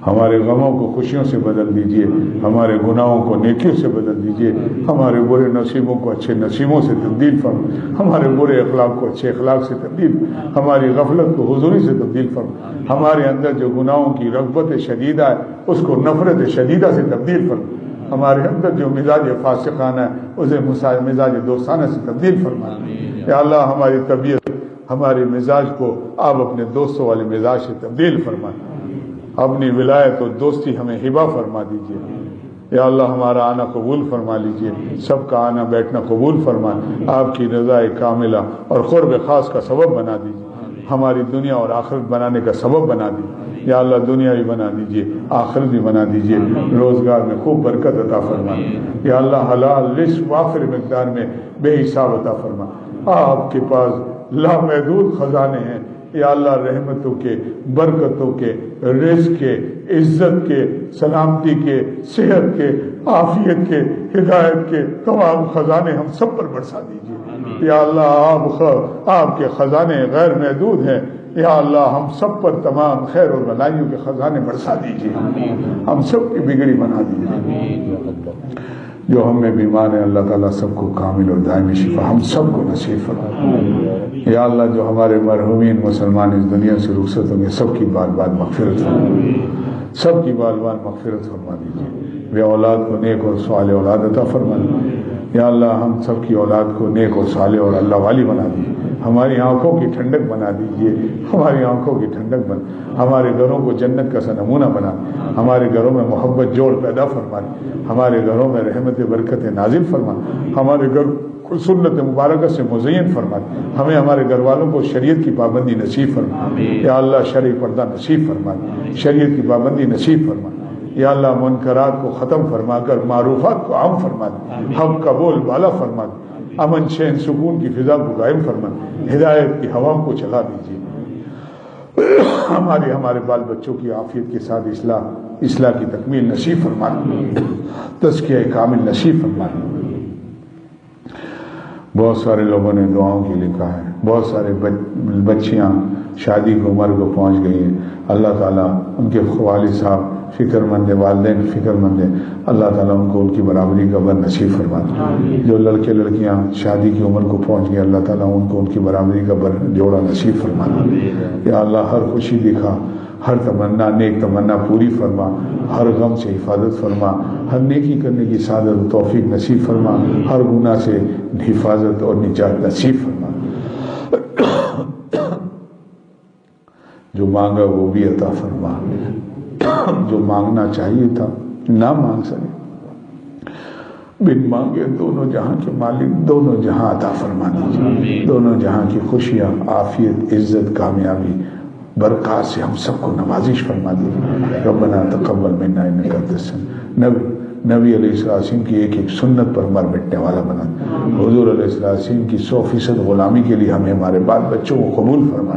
ہمارے غموں کو خوشیوں سے بدل دیجئے، ہمارے گناہوں کو نیکیوں سے بدل دیجئے، ہمارے برے نصیبوں کو اچھے نصیبوں سے تبدیل فرما، ہمارے برے اخلاق کو اچھے اخلاق سے تبدیل، ہماری غفلت کو حضوری سے تبدیل فرما، ہمارے اندر جو گناہوں کی رغبت شدیدہ ہے اس کو نفرت شدیدہ سے تبدیل فرما، ہمارے اندر جو مزاج فاسقانہ ہے اسے مزاج دوستانہ سے تبدیل فرما۔ یا اللہ ہماری طبیعت، ہمارے مزاج کو آپ اپنے دوستوں والے مزاج سے تبدیل فرما، اپنی ولایت اور دوستی ہمیں ہبہ فرما دیجیے۔ یا اللہ ہمارا آنا قبول فرما لیجیے، سب کا آنا بیٹھنا قبول فرما، آپ کی رضا کاملہ اور قرب خاص کا سبب بنا دیجیے، ہماری دنیا اور آخرت بنانے کا سبب بنا دیجیے۔ یا اللہ دنیا بھی بنا دیجیے، آخرت بھی بنا دیجیے، روزگار میں خوب برکت عطا فرما۔ یا اللہ حلال رزق وافر مقدار میں بے حساب عطا فرما، آپ کے پاس لامحدود خزانے ہیں۔ یا اللہ رحمتوں کے، برکتوں کے، رزق کے، عزت کے، سلامتی کے، صحت کے، عافیت کے، ہدایت کے تمام خزانے ہم سب پر برسا دیجیے۔ یا اللہ آپ کے خزانے غیر محدود ہیں، یا اللہ ہم سب پر تمام خیر اور بھلائیوں کے خزانے برسا دیجیے، ہم سب کی بگڑی بنا دیجیے۔ جو ہم میں بیمار ہیں اللہ تعالیٰ سب کو کامل اور دائمی شفا ہم سب کو نصیب فرما۔ یا اللہ جو ہمارے مرحومین مسلمان اس دنیا سے رخصت ہوں گے سب کی بار بار مغفرت فرما، سب کی بار بار مغفرت فرما دیجیے، بے اولاد کو نیک اور صالح اولاد عطا فرما۔ یا اللہ ہم سب کی اولاد کو نیک اور صالح اور اللہ والی بنا دیجیے، ہماری آنکھوں کی ٹھنڈک بنا دیجیے، ہماری آنکھوں کی ٹھنڈک بنا، ہمارے گھروں کو جنت کا سا نمونہ بنا، ہمارے گھروں میں محبت جوڑ پیدا فرما، ہمارے گھروں میں رحمت برکت نازل فرما، ہمارے گھر کو سنت مبارکہ سے مزین فرما، ہمیں ہمارے گھر والوں کو شریعت کی پابندی نصیب فرما۔ یا اللہ شرعی پردہ نصیب فرما، شریعت کی پابندی نصیب فرما۔ یا اللہ منکرات کو ختم فرما کر معروفات کو عام فرما دے، حق کا بول بالا فرما دے، امن چین سکون کی فضا کو قائم فرما، ہدایت کی ہوا کو چلا دیجیے، ہمارے بال بچوں کی عافیت کے ساتھ اصلاح کی تکمیل نصیب فرما، تزکیہ کامل نصیب فرما۔ بہت سارے لوگوں نے دعاؤں کی لکھا ہے، بہت سارے بچیاں شادی کی عمر کو پہنچ گئی ہیں، اللہ تعالیٰ ان کے والد صاحب فکر مند ہے، والدین فکر مند ہیں، اللہ تعالیٰ ان کو ان کی برابری کا بر نصیب فرما دے۔ جو لڑکے لڑکیاں شادی کی عمر کو پہنچ گئے، اللہ تعالیٰ ان کو ان کی برابری کا بر جوڑا نصیب فرما دے۔ یا اللہ ہر خوشی دکھا، ہر تمنا نیک تمنا پوری فرما، ہر غم سے حفاظت فرما، ہر نیکی کرنے کی سعادت و توفیق نصیب فرما، ہر گناہ سے حفاظت اور نجات نصیب فرما۔ جو مانگا وہ بھی عطا فرما، جو مانگنا چاہیے تھا نہ مانگ سکے، بن مانگے دونوں جہاں کے مالک دونوں جہاں عطا فرما دیجیے، دونوں جہاں کی خوشیاں، عافیت، عزت، کامیابی، برکات سے ہم سب کو نوازش فرما دیجیے۔ ربنا تقبل منا انک انت السمیع۔ نبی علیہ السلام کی ایک ایک سنت پر مر مٹنے والا بنا، حضور علیہ السلام کی 100% غلامی کے لیے ہمیں ہمارے بال بچوں کو قبول فرما۔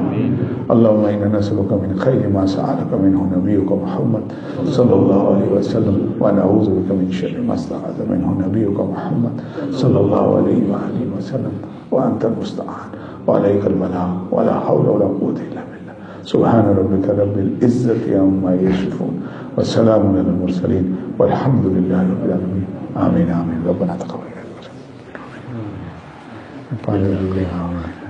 اللہم انا نسألک من خیر ما سألک منہ نبیک محمد صلی اللہ علیہ وسلم ونعوذ بک من شر ما استعاذ منہ نبیک محمد صلی اللہ علیہ وآلہ وسلم وانت المستعان وعلیک البلاغ ولا حول ولا قوة الا باللہ۔ سبحان ربک رب العزت عما یصفون والسلام علی المرسلین والحمد للہ رب العالمین۔ آمین آمین۔ ربنا تقبل منا۔